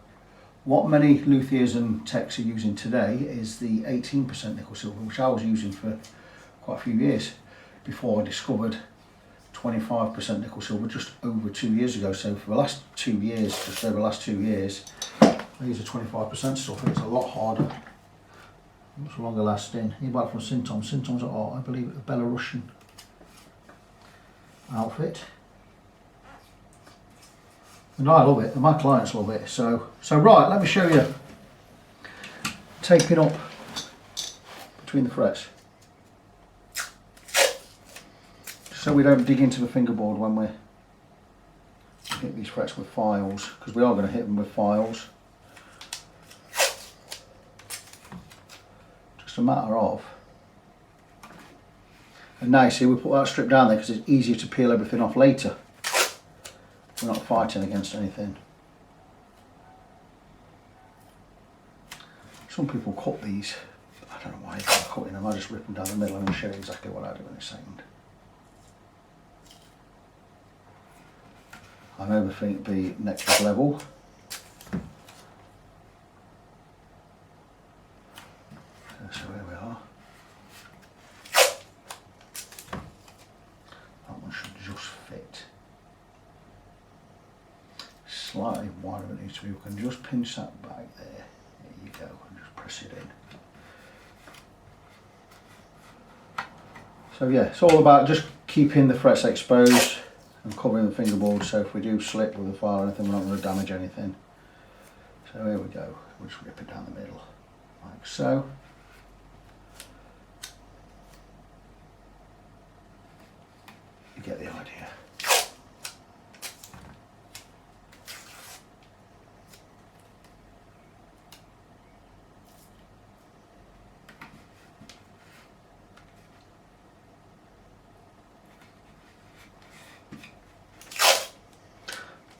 What many luthiers and techs are using today is the 18% nickel silver, which I was using for quite a few years before I discovered 25% nickel silver just over 2 years ago. So for the last 2 years, just over the last 2 years, I use the 25% stuff, and it's a lot harder, much longer lasting. You buy it from Syntom. Syntom's are, I believe, a Belarusian outfit. And I love it, and my clients love it. So right, let me show you taping up between the frets, so we don't dig into the fingerboard when we hit these frets with files, because we are going to hit them with files. Just a matter of, and now you see we put that strip down there because it's easier to peel everything off later. We're not fighting against anything. Some people cut these. I don't know why they're cutting them. I just rip them down the middle and I'll show you exactly what I do in a second. I know the neck is level. So here we are. That one should just fit. Slightly wider than it needs to be. We can just pinch that back there. There you go, and just press it in. So yeah, it's all about just keeping the frets exposed and covering the fingerboard, so if we do slip with the file or anything, we're not going to damage anything. So here we go, we'll just rip it down the middle, like so. You get the idea.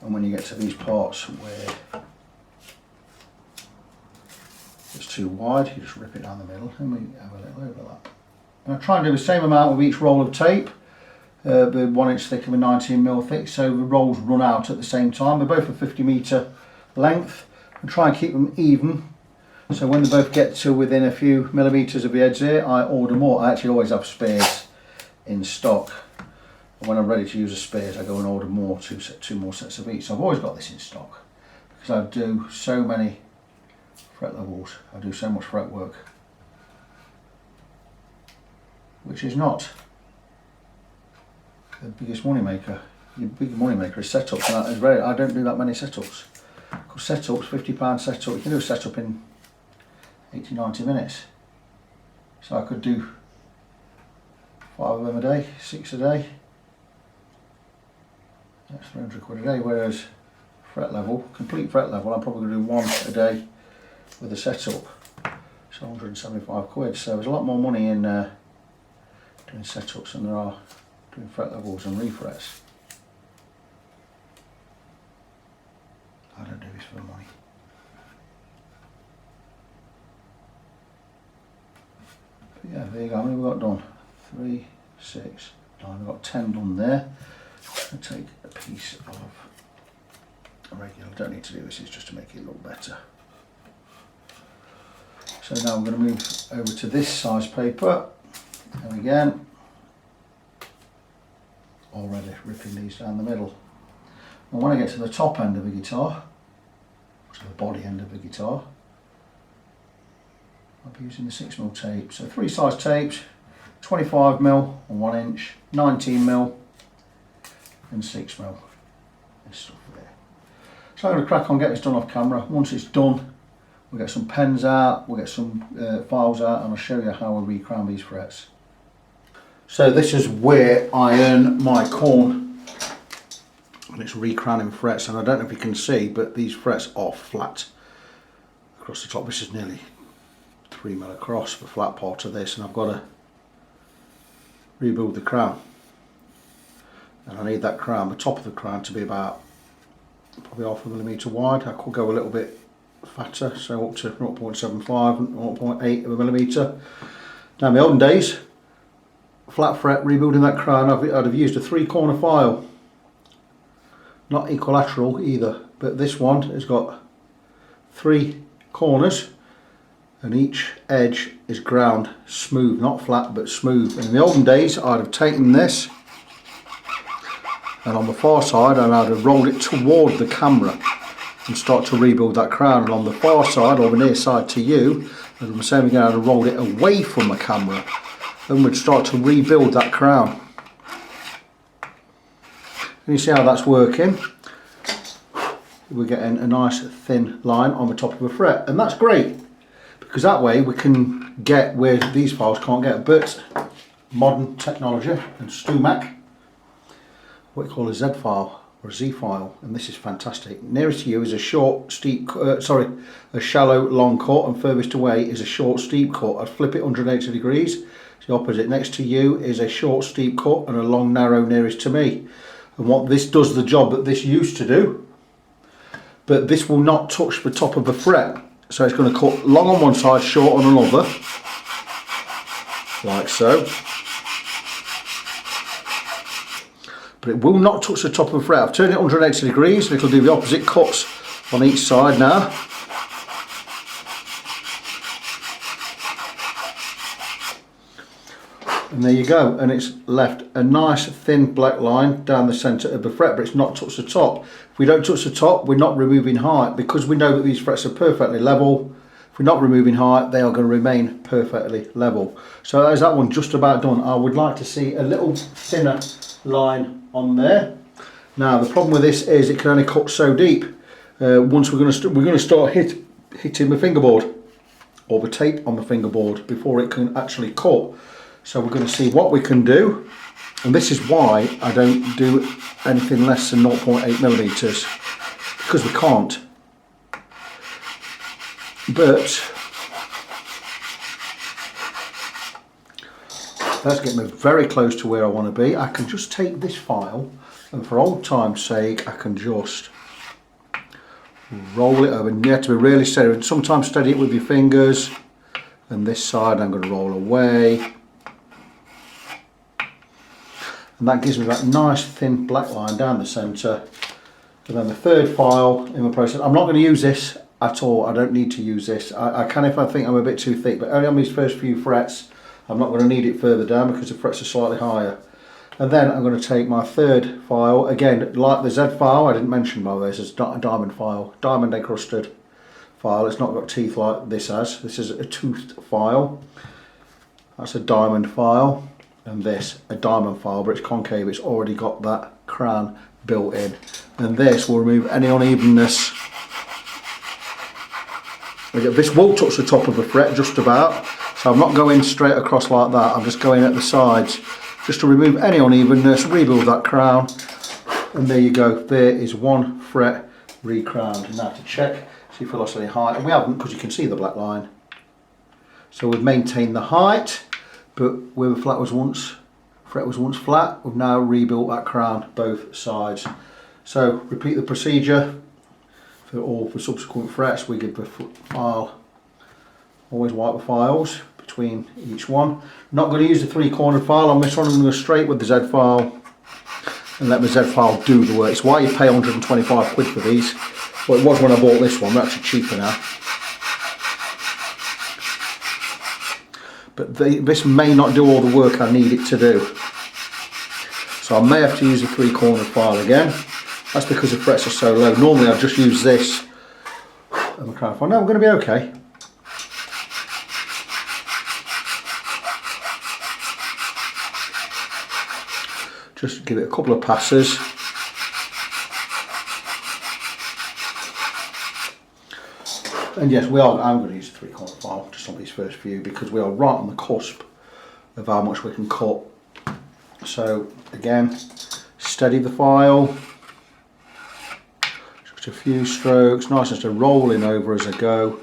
And when you get to these parts where it's too wide, you just rip it down the middle and we have a little overlap. And I try and do the same amount with each roll of tape, but 1 inch thick and 19mm thick, so the rolls run out at the same time. They're both a 50m length, and try and keep them even. So when they both get to within a few millimetres of the edge here, I order more. I actually always have spares in stock. And when I'm ready to use the spares, I go and order more, two more sets of each. So I've always got this in stock because I do so many fret levels. I do so much fret work, which is not the biggest money maker. Your big money maker is setups, and I don't do that many setups. Because setups, £50 setup, you can do a setup in 80-90 minutes. So I could do 5 of them a day, 6 a day. That's 300 quid a day, whereas fret level, complete fret level, I'm probably going to do 1 a day with a setup. So 175 quid. So there's a lot more money in doing setups than there are doing fret levels and refrets. I don't do this for the money. But yeah, there you go. How many have we got done? 3, 6, 9. We've got 10 done there. I'm going to take a piece of a regular. I don't need to do this, it's just to make it look better. So now I'm going to move over to this size paper, and again, already ripping these down the middle. And when I get to the top end of the guitar, to the body end of the guitar, I'll be using the 6mm tape. So 3 size tapes, 25mm on 1 inch, 19mm and 6mm. This stuff there. So I'm going to crack on, get this done off camera. Once it's done, we'll get some pens out, we'll get some files out, and I'll show you how we recrown these frets. So this is where I earn my corn, and it's recrowning frets, and I don't know if you can see, but these frets are flat across the top. This is nearly 3mm across, the flat part of this, and I've got to rebuild the crown. And I need that crown, the top of the crown, to be about probably 0.5 millimetre wide. I could go a little bit fatter, so up to 0.75 and 0.8 of a millimetre. Now in the olden days, flat fret, rebuilding that crown, I'd have used a 3-corner file. Not equilateral either, but this one has got 3 corners, and each edge is ground smooth, not flat but smooth. And in the olden days, I'd have taken this, and on the far side, and I'd have rolled it toward the camera and start to rebuild that crown. And on the far side, or the near side to you, as I'm saying again, I'd have rolled it away from the camera, and we'd start to rebuild that crown. And you see how that's working? We're getting a nice thin line on the top of a fret, and that's great, because that way we can get where these files can't get. But modern technology and StuMac, what you call a Z file or a Z file, and this is fantastic. Nearest to you is a short, steep, a shallow, long cut, and furthest away is a short, steep cut. I'd flip it 180 degrees. It's the opposite. Next to you is a short, steep cut, and a long, narrow nearest to me. And what this does, the job that this used to do, but this will not touch the top of the fret. So it's going to cut long on one side, short on another, like so. But it will not touch the top of the fret. I've turned it 180 degrees, and it'll do the opposite cuts on each side now. And there you go, and it's left a nice thin black line down the centre of the fret, but it's not touched the top. If we don't touch the top, we're not removing height, because we know that these frets are perfectly level. If we're not removing height, they are going to remain perfectly level. So as that one just about done, I would like to see a little thinner line on there. Now the problem with this is it can only cut so deep. Once we're going to start hitting the fingerboard or the tape on the fingerboard before it can actually cut. So we're going to see what we can do, and this is why I don't do anything less than 0.8 millimeters, because we can't. But let's get me very close to where I want to be. I can just take this file, and for old time's sake, I can just roll it over. And you have to be really steady. Sometimes steady it with your fingers. And this side I'm going to roll away. And that gives me that nice thin black line down the centre. And then the third file in the process, I'm not going to use this at all. I don't need to use this. I can if I think I'm a bit too thick, but only on these first few frets. I'm not going to need it further down because the frets are slightly higher. And then I'm going to take my third file, again like the Z file, I didn't mention by the way, this is not a diamond file, diamond encrusted file. It's not got teeth like this has. This is a toothed file. That's a diamond file. And this, a diamond file, but it's concave, it's already got that crown built in. And this will remove any unevenness. This will touch the top of the fret just about, so I'm not going straight across like that, I'm just going at the sides just to remove any unevenness, rebuild that crown, and there you go, there is one fret re-crowned. Now to check, see if we lost any height, and we haven't because you can see the black line. So we've maintained the height, but where the fret was once flat, we've now rebuilt that crown both sides. So repeat the procedure for all the subsequent frets. We give the file, always wipe the files between each one. Not going to use the 3-cornered file on this one. I'm going to go straight with the Z file and let the Z file do the work. It's why you pay 125 quid for these. Well, it was when I bought this one, they're actually cheaper now. But this may not do all the work I need it to do. So I may have to use the 3-cornered file again. That's because the frets are so low. Normally I'd just use this and the crown file. No, we're going to be okay. Just give it a couple of passes. And yes, I'm going to use a 3-cornered file just on these first few because we are right on the cusp of how much we can cut. So again, steady the file. Just a few strokes, nice just a rolling over as I go.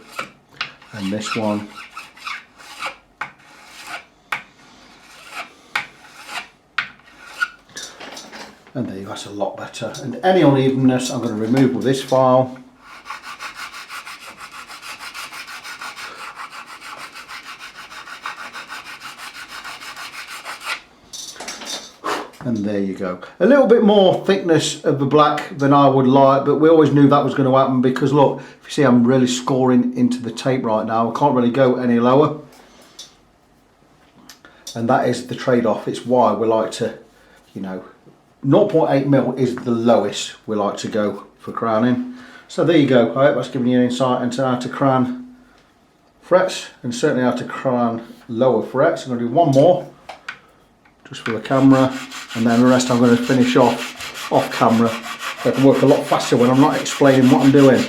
And this one. And there you go, that's a lot better. And any unevenness I'm going to remove with this file. And there you go. A little bit more thickness of the black than I would like, but we always knew that was going to happen because look, if you see I'm really scoring into the tape right now. I can't really go any lower. And that is the trade-off. It's why we like to, you know, 0.8 mil is the lowest we like to go for crowning. So there you go. I hope that's given you an insight into how to crown frets and certainly how to crown lower frets. I'm going to do one more just for the camera, and then the rest I'm going to finish off camera. So I can work a lot faster when I'm not explaining what I'm doing.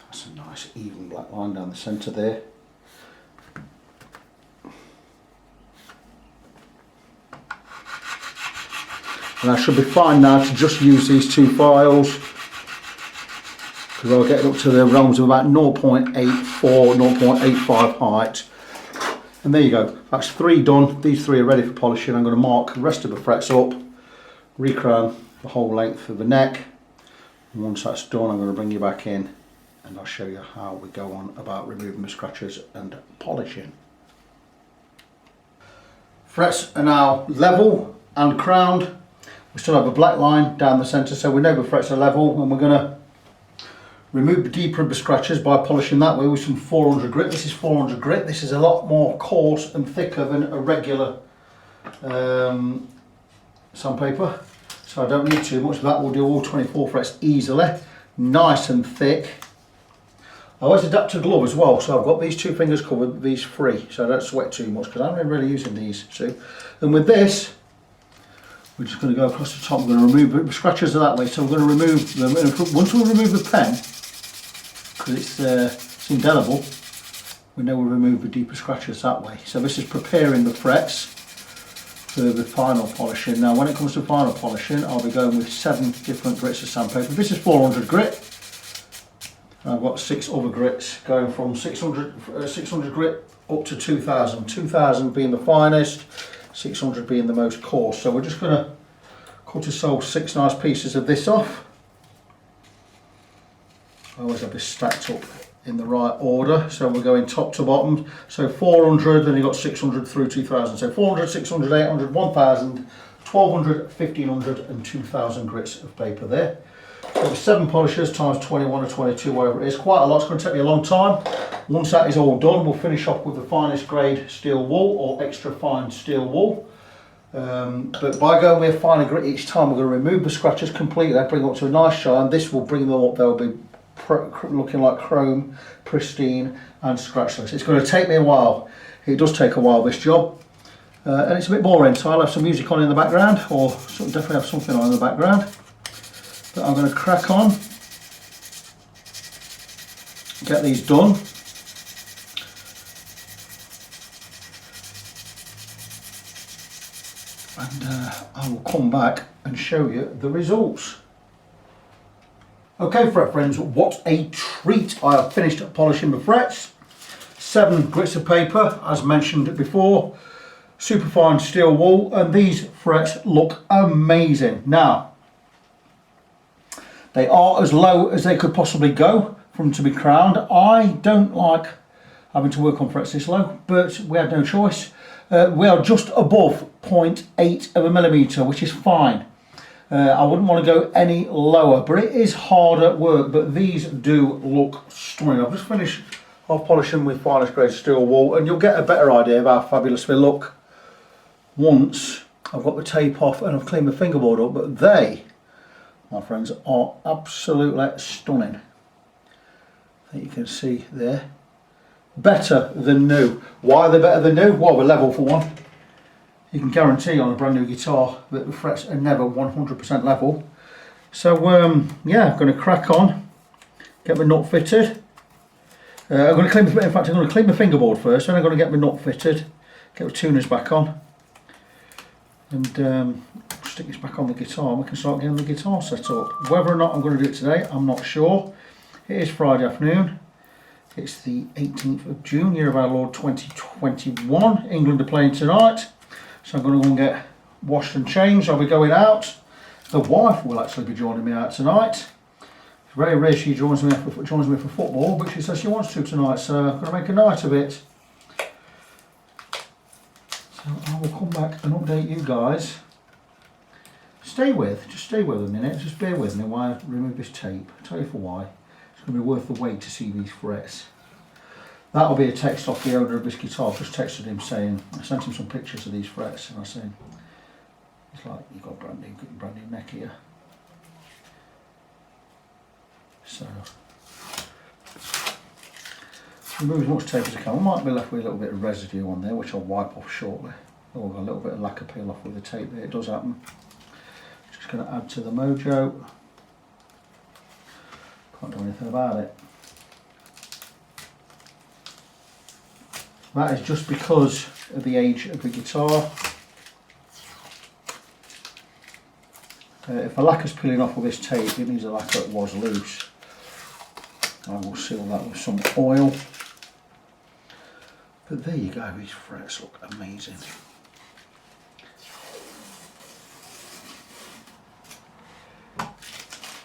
That's a nice even black line down the centre there. And I should be fine now to just use these two files because I'll get up to the realms of about 0.84, 0.85 height. And there you go, that's 3 done. These 3 are ready for polishing. I'm going to mark the rest of the frets up, recrown the whole length of the neck. And once that's done, I'm going to bring you back in and I'll show you how we go on about removing the scratches and polishing. Frets are now level and crowned. We still have a black line down the centre, so we know the frets are level, and we're going to remove the deeper of the scratches by polishing that way with some 400 grit. This is 400 grit. This is a lot more coarse and thicker than a regular sandpaper, so I don't need too much. That will do all 24 frets easily, nice and thick. I always adapt to glove as well, so I've got these two fingers covered, these three, so I don't sweat too much because I'm really using these two. And with this, we're just going to go across the top. We're going to remove the scratches are that way, so we're going to remove them. And once we remove the pen, because it's indelible, we know we'll remove the deeper scratches that way. So this is preparing the frets for the final polishing. Now when it comes to final polishing, I'll be going with 7 different grits of sandpaper. This is 400 grit. I've got 6 other grits going from 600 grit up to 2000. 2000 being the finest, 600 being the most coarse. So we're just going to cut ourselves 6 nice pieces of this off. I always have this stacked up in the right order, so we're going top to bottom. So 400, then you've got 600 through 2000. So 400, 600, 800, 1000, 1200, 1500 and 2000 grits of paper there. So 7 polishers times 21 or 22, whatever it is, quite a lot. It's going to take me a long time. Once that is all done, we'll finish off with the finest grade steel wool or extra fine steel wool. But by going with a finer grit each time, we're going to remove the scratches completely, bring them up to a nice shine. This will bring them up, they'll be looking like chrome, pristine and scratchless. It's going to take me a while. It does take a while, this job. And it's a bit boring, so I'll have some music on in the background, or definitely have something on in the background. But I'm going to crack on, get these done. And I will come back and show you the results. Okay fret friends, what a treat. I have finished polishing the frets. 7 grits of paper, as mentioned before, super fine steel wool, and these frets look amazing. Now, they are as low as they could possibly go for them to be crowned. I don't like having to work on frets this low, but we had no choice. We are just above 0.8 of a millimetre, which is fine. I wouldn't want to go any lower, but it is harder work, but these do look stunning. I've just finished off polishing with finest grade steel wool, and you'll get a better idea of how fabulous they look once I've got the tape off and I've cleaned the fingerboard up. But they, my friends, are absolutely stunning. I think you can see there. Better than new. Why are they better than new? Well, they're level for one. You can guarantee on a brand new guitar that the frets are never 100% level. So yeah, I'm going to crack on, get my nut fitted. I'm going to clean. In fact, I'm going to clean my fingerboard first, then I'm going to get my nut fitted, get the tuners back on, and stick this back on the guitar. And we can start getting the guitar set up. Whether or not I'm going to do it today, I'm not sure. It is Friday afternoon. It's the 18th of June, year of our Lord 2021. England are playing tonight. So I'm going to go and get washed and changed. I'll be going out. The wife will actually be joining me out tonight. It's very rare she joins me for football, but she says she wants to tonight, so I'm going to make a night of it. So I will come back and update you guys. Just stay with a minute, just bear with me while I remove this tape. I'll tell you for why. It's going to be worth the wait to see these frets. That'll be a text off the owner of this guitar. I've just texted him saying, I sent him some pictures of these frets, and I said, it's like you've got a brand new neck here. So, remove as much tape as I can. I might be left with a little bit of residue on there, which I'll wipe off shortly. Oh, a little bit of lacquer peel off with the tape there. It does happen. Just going to add to the mojo. Can't do anything about it. That is just because of the age of the guitar. If the lacquer's peeling off with this tape, it means the lacquer was loose. I will seal that with some oil. But there you go, these frets look amazing.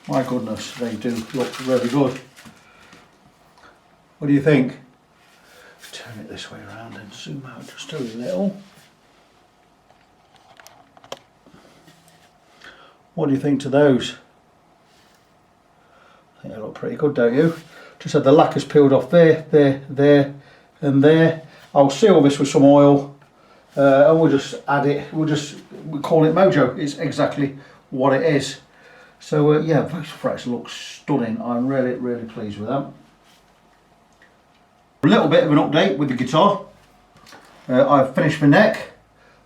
My goodness, they do look really good. What do you think? Turn it this way around and zoom out just a little. What do you think to those? I think they look pretty good, don't you? Just had the lacquers peeled off there, there and there. I'll seal this with some oil and we'll just add it, we'll call it Mojo. It's exactly what it is. So yeah, those frets look stunning. I'm really pleased with them. A little bit of an update with the guitar. I've finished the neck.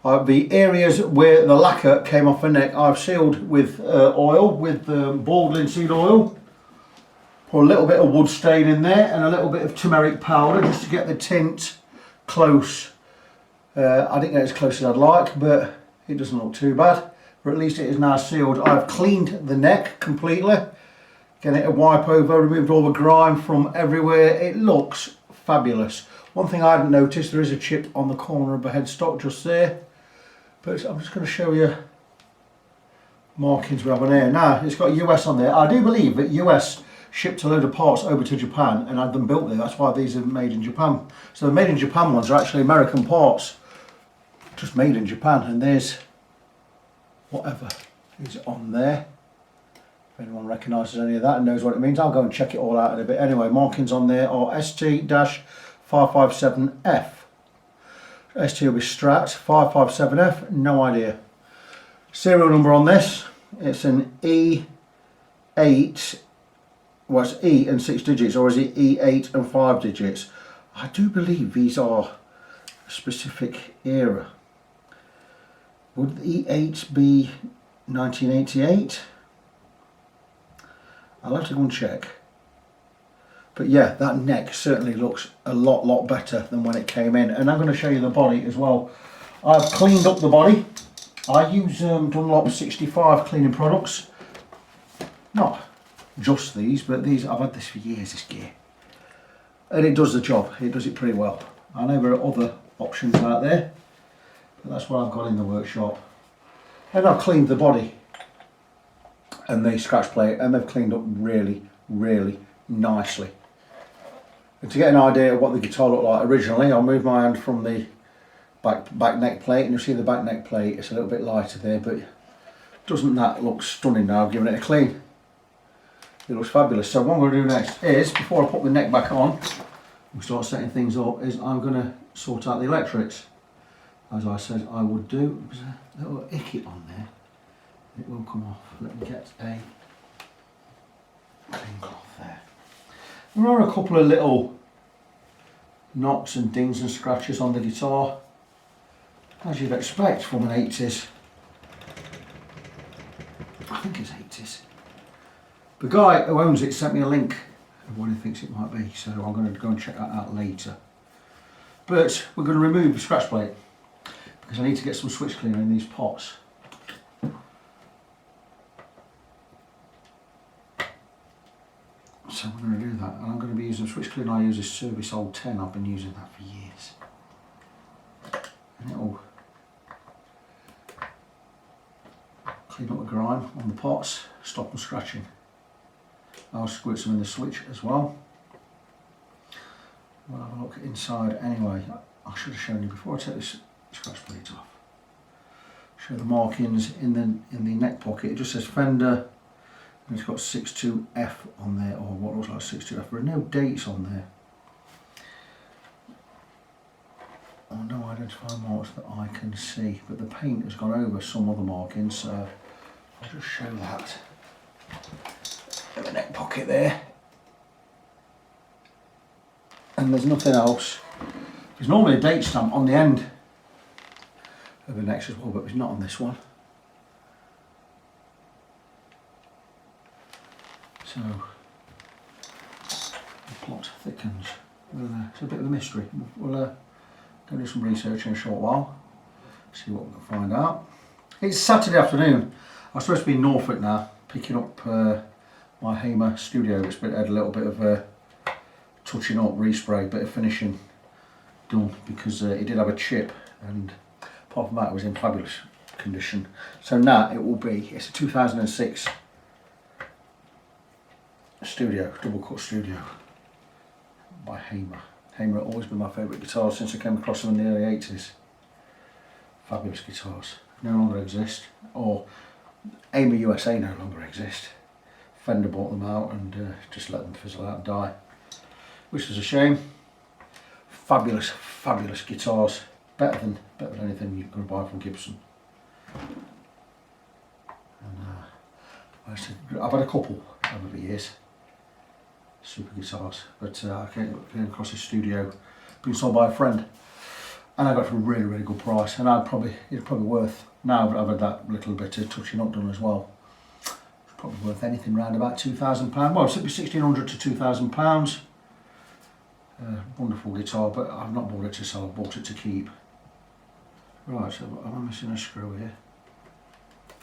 The areas where the lacquer came off the neck I've sealed with oil, with bald linseed oil. Put a little bit of wood stain in there and a little bit of turmeric powder just to get the tint close. I didn't get as close as I'd like, but it doesn't look too bad. But at least it is now sealed. I've cleaned the neck completely. Getting it a wipe over, removed all the grime from everywhere. It looks fabulous. One thing I hadn't noticed, there is a chip on the corner of the headstock just there. But I'm just going to show you markings we have on here. Now, it's got US on there. I do believe that US shipped a load of parts over to Japan and had them built there. That's why these are made in Japan. So the made in Japan ones are actually American parts, just made in Japan. And there's whatever is on there. If anyone recognises any of that and knows what it means, I'll go and check it all out in a bit. Anyway, markings on there are ST-557F. ST will be Strats, 557F, no idea. Serial number on this, it's an E8, well it's E and 6 digits, or is it E8 and 5 digits? I do believe these are a specific era. Would the E8 be 1988? I'll have to go and check. But yeah, that neck certainly looks a lot better than when it came in. And I'm going to show you the body as well. I've cleaned up the body. I use Dunlop 65 cleaning products. Not just these, but these, I've had this for years, this gear. And it does the job. It does it pretty well. I know there are other options out there, but that's what I've got in the workshop. And I've cleaned the body and the scratch plate, and they've cleaned up really nicely. And to get an idea of what the guitar looked like originally, I'll move my hand from the back neck plate, and you'll see the back neck plate, it's a little bit lighter there, but doesn't that look stunning now? I've given it a clean. It looks fabulous. So what I'm going to do next is, before I put the neck back on and start setting things up, is I'm going to sort out the electrics. As I said I would do. There's a little icky on there. It will come off. Let me get a clean cloth there. There are a couple of little knocks and dings and scratches on the guitar, as you'd expect from an 80s. I think it's 80s. The guy who owns it sent me a link of what he thinks it might be, so I'm going to go and check that out later. But we're going to remove the scratch plate because I need to get some switch cleaner in these pots. So we're going to do that, and I'm going to be using switch cleaner. I use this Service Old 10. I've been using that for years, and it'll clean up the grime on the pots, stop them scratching. I'll squirt some in the switch as well. We'll have a look inside anyway. I should have shown you before I take this scratch plate off. Show the markings in the neck pocket. It just says Fender. And it's got 62F on there, or what looks like 62F. There are no dates on there. Or no identifying marks that I can see, but the paint has gone over some other markings, so I'll just show that. In the neck pocket there. And there's nothing else. There's normally a date stamp on the end of the necks as well, but there's not on this one. So the plot thickens. It's a bit of a mystery. We'll go do some research in a short while, see what we can find out. It's Saturday afternoon. I'm supposed to be in Norfolk now, picking up my Hamer studio. It's had a little bit of touching up, respray, bit of finishing done, because it did have a chip, and apart from that it was in fabulous condition. So now it will be, it's a 2006 studio, double cut studio by Hamer. Hamer have always been my favourite guitar since I came across them in the early 80s. Fabulous guitars. No longer exist, or AMA USA no longer exist. Fender bought them out and just let them fizzle out and die, which is a shame. Fabulous, fabulous guitars, better than anything you're going to buy from Gibson. And, I've had a couple over the years, super guitars, but I came across this studio, being sold by a friend, and I got it for a really, really good price. And it's probably worth, now that I've had that little bit of touching up done as well, it's probably worth anything around about £2,000. Well, it's £1,600 to £2,000. Wonderful guitar, but I've not bought it to sell, I've bought it to keep. Right, so am I missing a screw here?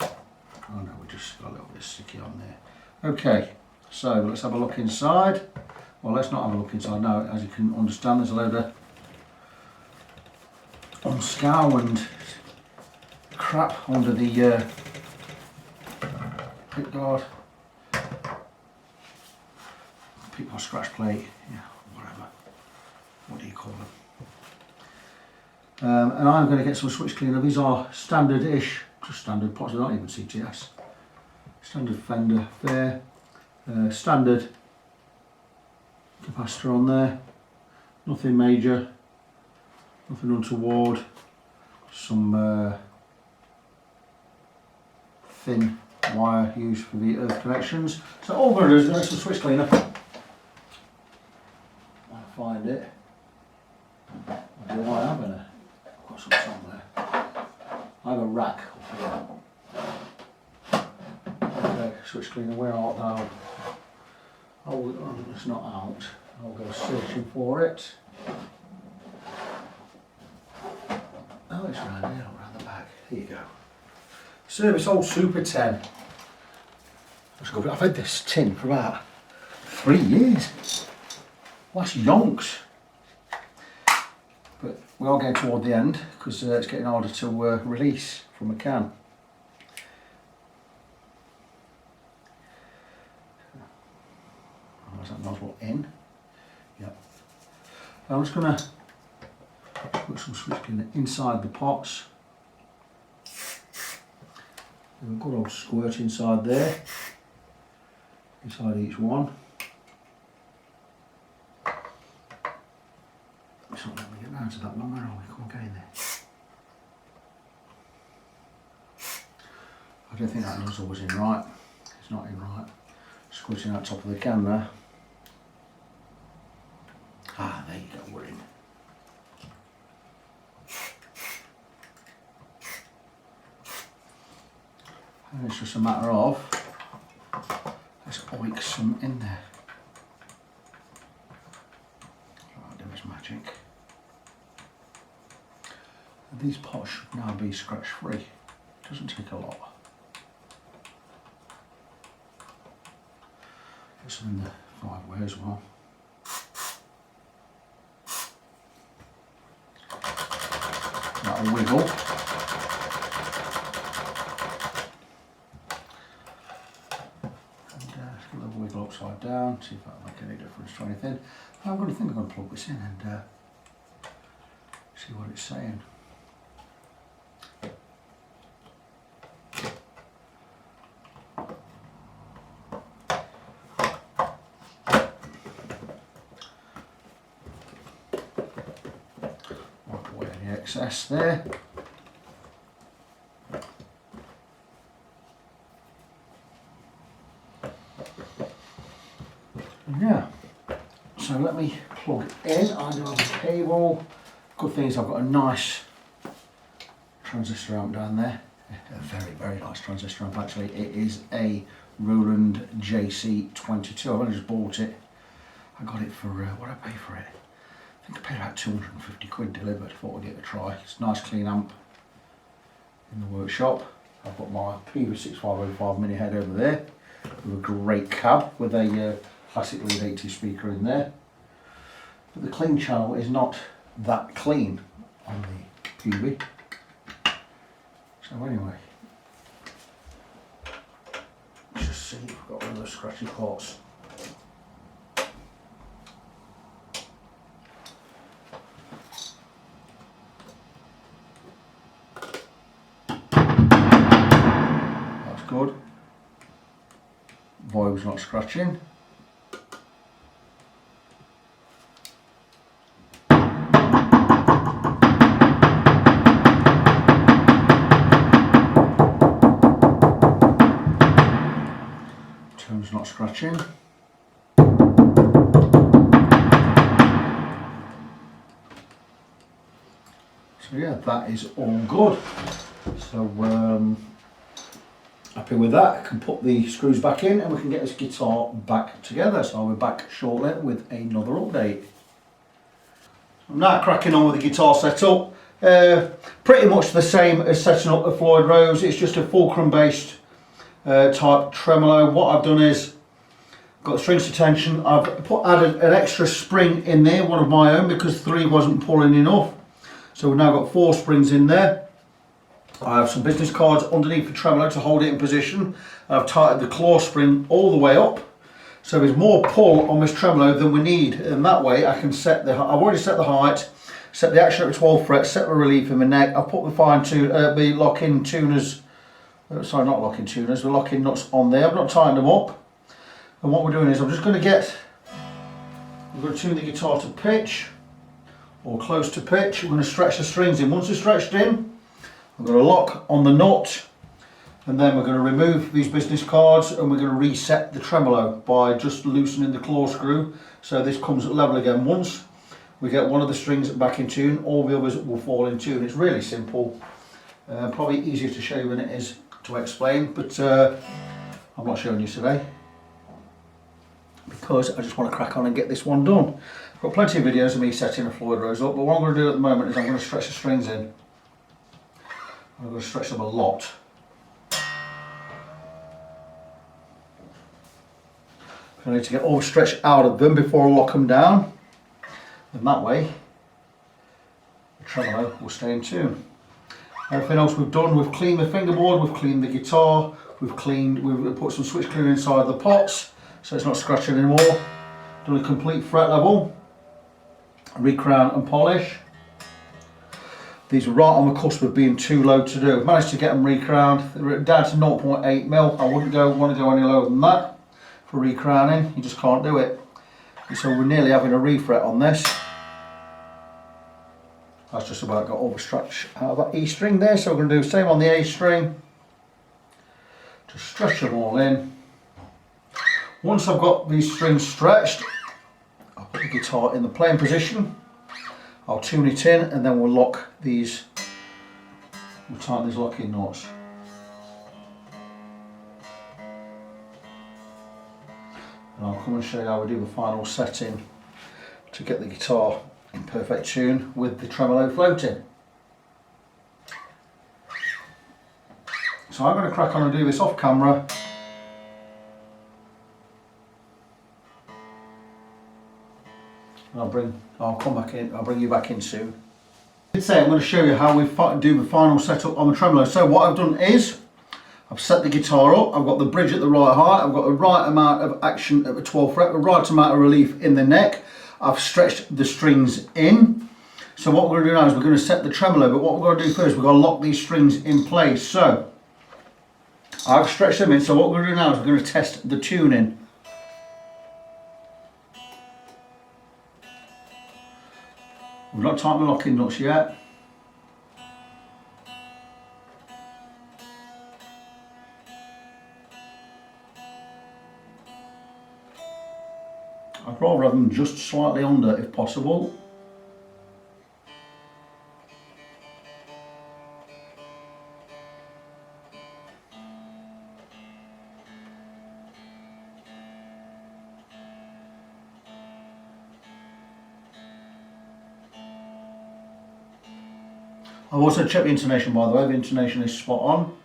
Oh no, we just got a little bit sticky on there. Okay, so let's have a look inside. Well, let's not have a look inside now. As you can understand, there's a load of unscow and crap under the pick guard. Pick guard scratch plate, yeah, whatever. What do you call them? And I'm going to get some switch cleaner. These are standard-ish, just standard pots, they're not even CTS. Standard Fender there, standard capacitor on there, nothing major, nothing untoward, some thin wire used for the earth connections. So all we're going to do is some switch cleaner. I'll find it. I do I have in it. I've got some somewhere. I have a rack up here. Okay, switch cleaner, where art thou? Oh, it's not out. I'll go searching for it. Oh, it's around here, around the back. Here you go. Service old Super 10. I've had this tin for about 3 years. Well, that's yonks. But we are getting toward the end because it's getting harder to release from a can. Oh, is that nozzle in? Yep. I'm just going to put some switch cleaner inside the pots. There's a good old squirt inside there, inside each one. It's not letting me get round to that one, where are we? Come on, get in there. I don't think that nozzle was in right. It's not in right. Squirting out top of the can there. Ah, there you go, we're in. And it's just a matter of, let's oink some in there. I'll do is magic. And these pots should now be scratch free. It doesn't take a lot. Get some in the 5-way as well. That'll wiggle. Wiggle upside down, see if that'll make any difference to anything. I'm going to plug this in and see what it's saying. Wipe away any excess there. Yeah, so let me plug it in. I do have a cable. Good thing is I've got a nice transistor amp down there. A very, very nice transistor amp actually. It is a Roland JC22. I've only just bought it. I got it for, what did I pay for it? I think I paid about 250 quid delivered. Thought I'd give it a try. It's a nice clean amp in the workshop. I've got my PV6505 mini head over there with a great cab with a classic lead 80 speaker in there, but the clean channel is not that clean on the PV. So anyway, let's just see if we've got one of those scratchy parts. That's good. Volume's not scratching. Tone's not scratching. So yeah, that is all good. So happy with that. I can put the screws back in and we can get this guitar back together. So I'll be back shortly with another update. I'm now cracking on with the guitar setup. Pretty much the same as setting up the Floyd Rose. It's just a fulcrum based type tremolo. What I've done is got strings to tension. I've added an extra spring in there, one of my own, because 3 wasn't pulling enough. So we've now got 4 springs in there. I have some business cards underneath the tremolo to hold it in position. I've tightened the claw spring all the way up, so there's more pull on this tremolo than we need, and that way I can set the, I've already set the height, set the action at 12 frets, set the relief in my neck. I've put the the lock-in tuners, sorry, not lock-in tuners, the lock-in nuts on there. I've not tightened them up, and what we're doing is I'm just going to tune the guitar to pitch, or close to pitch. We're going to stretch the strings in. Once they're stretched in, I'm going to lock on the nut, and then we're going to remove these business cards and we're going to reset the tremolo by just loosening the claw screw so this comes level again. Once we get one of the strings back in tune, all the others will fall in tune. It's really simple, probably easier to show you than it is to explain, but I'm not showing you today because I just want to crack on and get this one done. I've got plenty of videos of me setting a Floyd Rose up, but what I'm going to do at the moment is I'm going to stretch the strings in. I'm going to stretch them a lot. I need to get all the stretch out of them before I lock them down, and that way the tremolo will stay in tune. Everything else we've done, we've cleaned the fingerboard, we've cleaned the guitar, we've put some switch cleaner inside the pots so it's not scratching anymore. Done a complete fret level, recrown and polish. These are right on the cusp of being too low to do. I've managed to get them recrowned. They're down to 0.8 mil. I wouldn't want to go any lower than that for recrowning. You just can't do it. And so we're nearly having a refret on this. That's just about got all the stretch out of that E string there. So we're going to do the same on the A string. Just stretch them all in. Once I've got these strings stretched, I'll put the guitar in the playing position. I'll tune it in, and then we'll lock these, we'll tighten these locking nuts. And I'll come and show you how we do the final setting to get the guitar in perfect tune with the tremolo floating. So I'm going to crack on and do this off camera. I'll come back in, I'll bring you back in soon. I did say I'm going to show you how we do the final setup on the tremolo. So what I've done is, I've set the guitar up, I've got the bridge at the right height, I've got the right amount of action at the 12th fret, the right amount of relief in the neck, I've stretched the strings in. So what we're going to do now is we're going to set the tremolo, but what we're going to do first, we're going to lock these strings in place. So, I've stretched them in, so what we're going to do now is we're going to test the tuning. We've not tightened the locking nuts yet. I'd rather have them just slightly under if possible. I've also checked the intonation, by the way. The intonation is spot on.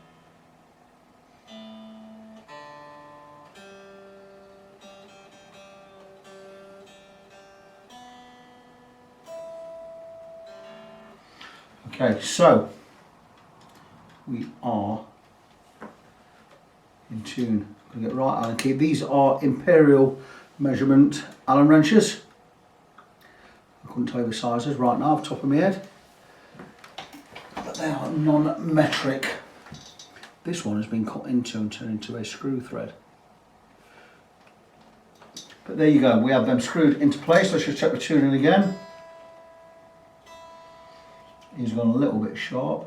Okay, so we are in tune. I'm going to get right Allen key. These are Imperial measurement Allen wrenches. I couldn't tell you the sizes right now off the top of my head. They are non-metric This one has been cut into and turned into a screw thread. But there you go, we have them screwed into place. Let's just check the tuning again. He's gone a little bit sharp.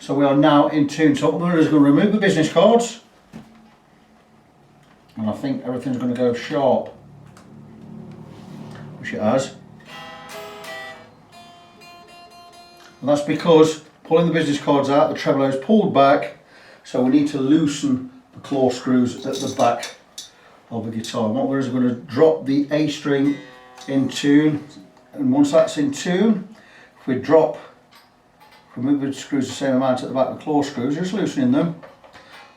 So we are now in tune. So what we're going to remove the business cards, and I think everything's going to go sharp, which it has. And that's because pulling the business cards out, the tremolo is pulled back, so we need to loosen the claw screws at the back of the guitar. And what we're going to drop the A string in tune, and once that's in tune, if we remove the screws the same amount at the back of the claw screws, just loosening them.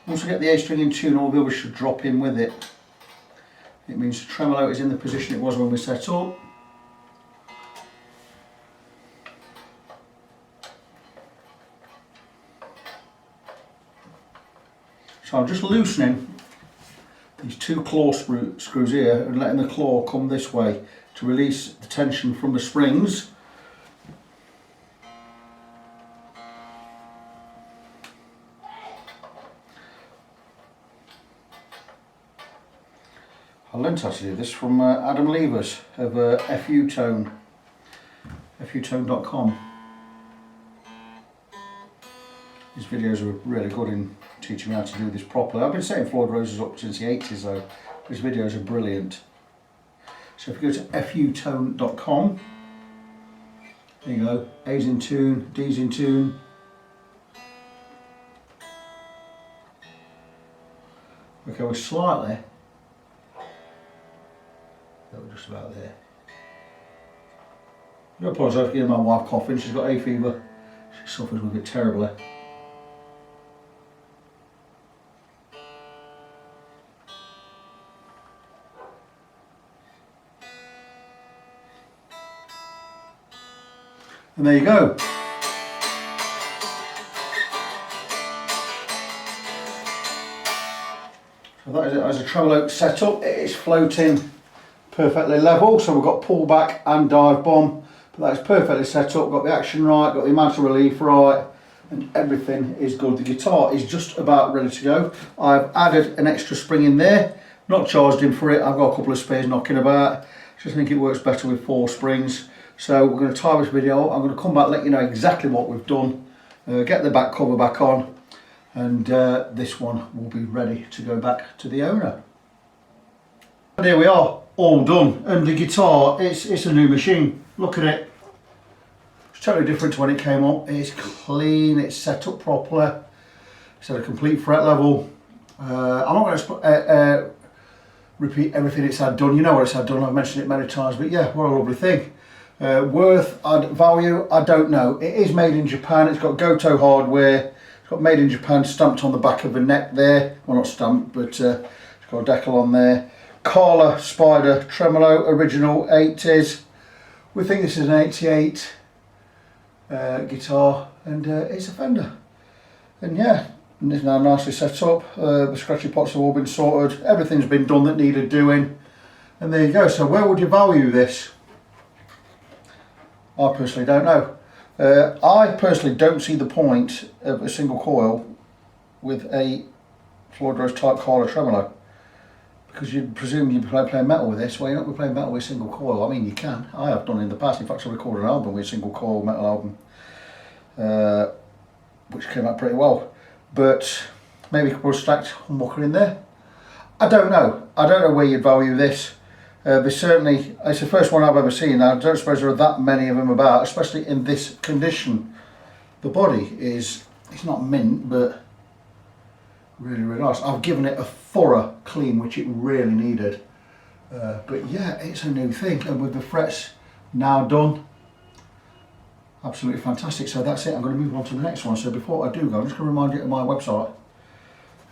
Once we get the A string in tune, all the others should drop in with it. It means the tremolo is in the position it was when we set up. So I'm just loosening these two claw screws here and letting the claw come this way to release the tension from the springs. I learnt how to do this from Adam Levers of futone.com. His videos are really good in teaching me how to do this properly. I've been setting Floyd Roses up since the 80s though. His videos are brilliant. So if you go to futone.com, there you go, A's in tune, D's in tune. Okay, we're slightly, we're just about there. I apologise for getting my wife coughing, she's got hay fever. She suffers with it terribly. And there you go. So that is it as a tremolo setup. It is floating perfectly level, so we've got pull back and dive bomb, but that is perfectly set up, got the action right, got the amount of relief right, and everything is good. The guitar is just about ready to go. I've added an extra spring in there, not charged him for it. I've got a couple of spares knocking about. Just think it works better with 4 springs. So we're going to tie this video. I'm going to come back, let you know exactly what we've done, get the back cover back on, and this one will be ready to go back to the owner. And here we are, all done, and the guitar, it's a new machine. Look at it. It's totally different to when it came up. It's clean, it's set up properly, it's at a complete fret level. I'm not going to repeat everything it's had done. You know what it's had done, I've mentioned it many times, but yeah, what a lovely thing. Worth, value, I don't know. It is made in Japan, it's got Goto hardware, it's got made in Japan stamped on the back of the neck there. Well, not stamped, but it's got a decal on there. Kahler Spider Tremolo, original 80s. We think this is an 88 guitar, and it's a Fender. And yeah, and it's now nicely set up. The scratchy pots have all been sorted, everything's been done that needed doing. And there you go. So where would you value this? I personally don't know. I personally don't see the point of a single coil with a Floyd Rose type Kahler tremolo, because you'd presume you'd be playing metal with this. Well, you're not going to play metal with a single coil. I mean, you can. I have done in the past. In fact, I recorded an album with a single coil metal album, which came out pretty well. But maybe a couple of stacked humbucker in there. I don't know. I don't know where you'd value this. There's certainly, it's the first one I've ever seen. I don't suppose there are that many of them about, especially in this condition. The body is it's not mint, but really, really nice. I've given it a thorough clean, which it really needed. But yeah, it's a new thing, and with the frets now done, absolutely fantastic. So that's it. I'm going to move on to the next one. So before I do go, I'm just going to remind you of my website,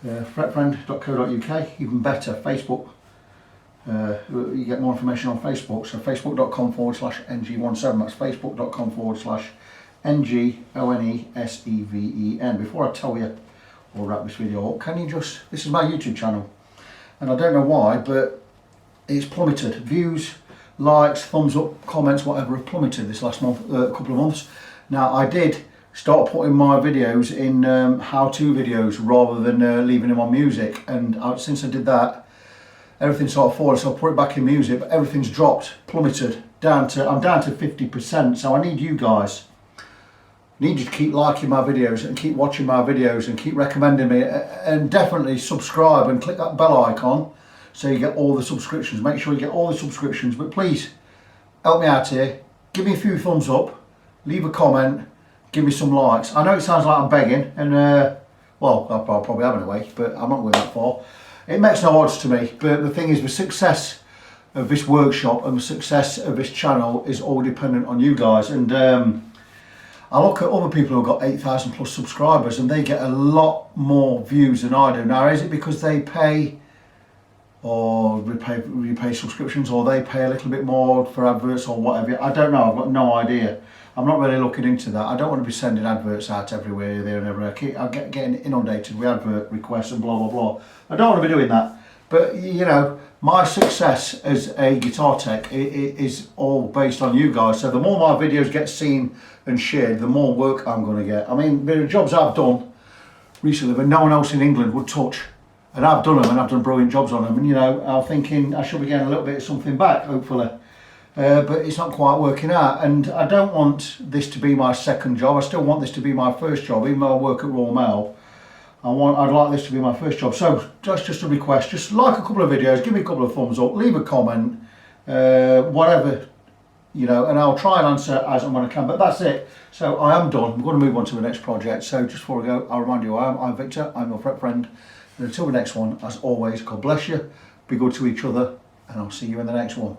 fretfriend.co.uk. Even better, Facebook. You get more information on Facebook. So facebook.com/ng17. That's facebook.com/NGONESEVEN. Before I tell you or wrap this video up, can you just, this is my YouTube channel, and I don't know why, but it's plummeted. Views, likes, thumbs up, comments, whatever, have plummeted this last month, couple of months. Now I did start putting my videos in how-to videos rather than leaving them on music, and since I did that, everything sort of fallen, so I put it back in music, but everything's dropped, plummeted, I'm down to 50%, so I need you guys. I need you to keep liking my videos and keep watching my videos and keep recommending me, and definitely subscribe and click that bell icon so you get all the subscriptions. Make sure you get all the subscriptions, but please help me out here. Give me a few thumbs up, leave a comment, give me some likes. I know it sounds like I'm begging, and well, I probably am in a way, but I'm not going that far. It makes no odds to me, but the thing is, the success of this workshop and the success of this channel is all dependent on you guys. And I look at other people who've got 8,000 plus subscribers, and they get a lot more views than I do. Now, is it because they pay or repay subscriptions, or they pay a little bit more for adverts or whatever? I don't know. I've got no idea. I'm not really looking into that. I don't want to be sending adverts out everywhere, there and everywhere. I'm getting inundated with advert requests and blah blah blah. I don't want to be doing that. But you know, my success as a guitar tech is all based on you guys. So the more my videos get seen and shared, the more work I'm going to get. I mean, there are jobs I've done recently that no one else in England would touch, and I've done them, and I've done brilliant jobs on them. And you know, I'm thinking I should be getting a little bit of something back, hopefully. But it's not quite working out, and I don't want this to be my second job. I still want this to be my first job, even though I work at Royal Mail. I'd like this to be my first job. So that's just a request. Just like a couple of videos, give me a couple of thumbs up, leave a comment, whatever, you know, and I'll try and answer as and when I can. But that's it. So I am done. I'm going to move on to the next project. So just before I go, I'll remind you I'm Victor. I'm your fret friend. And until the next one, as always, God bless you. Be good to each other, and I'll see you in the next one.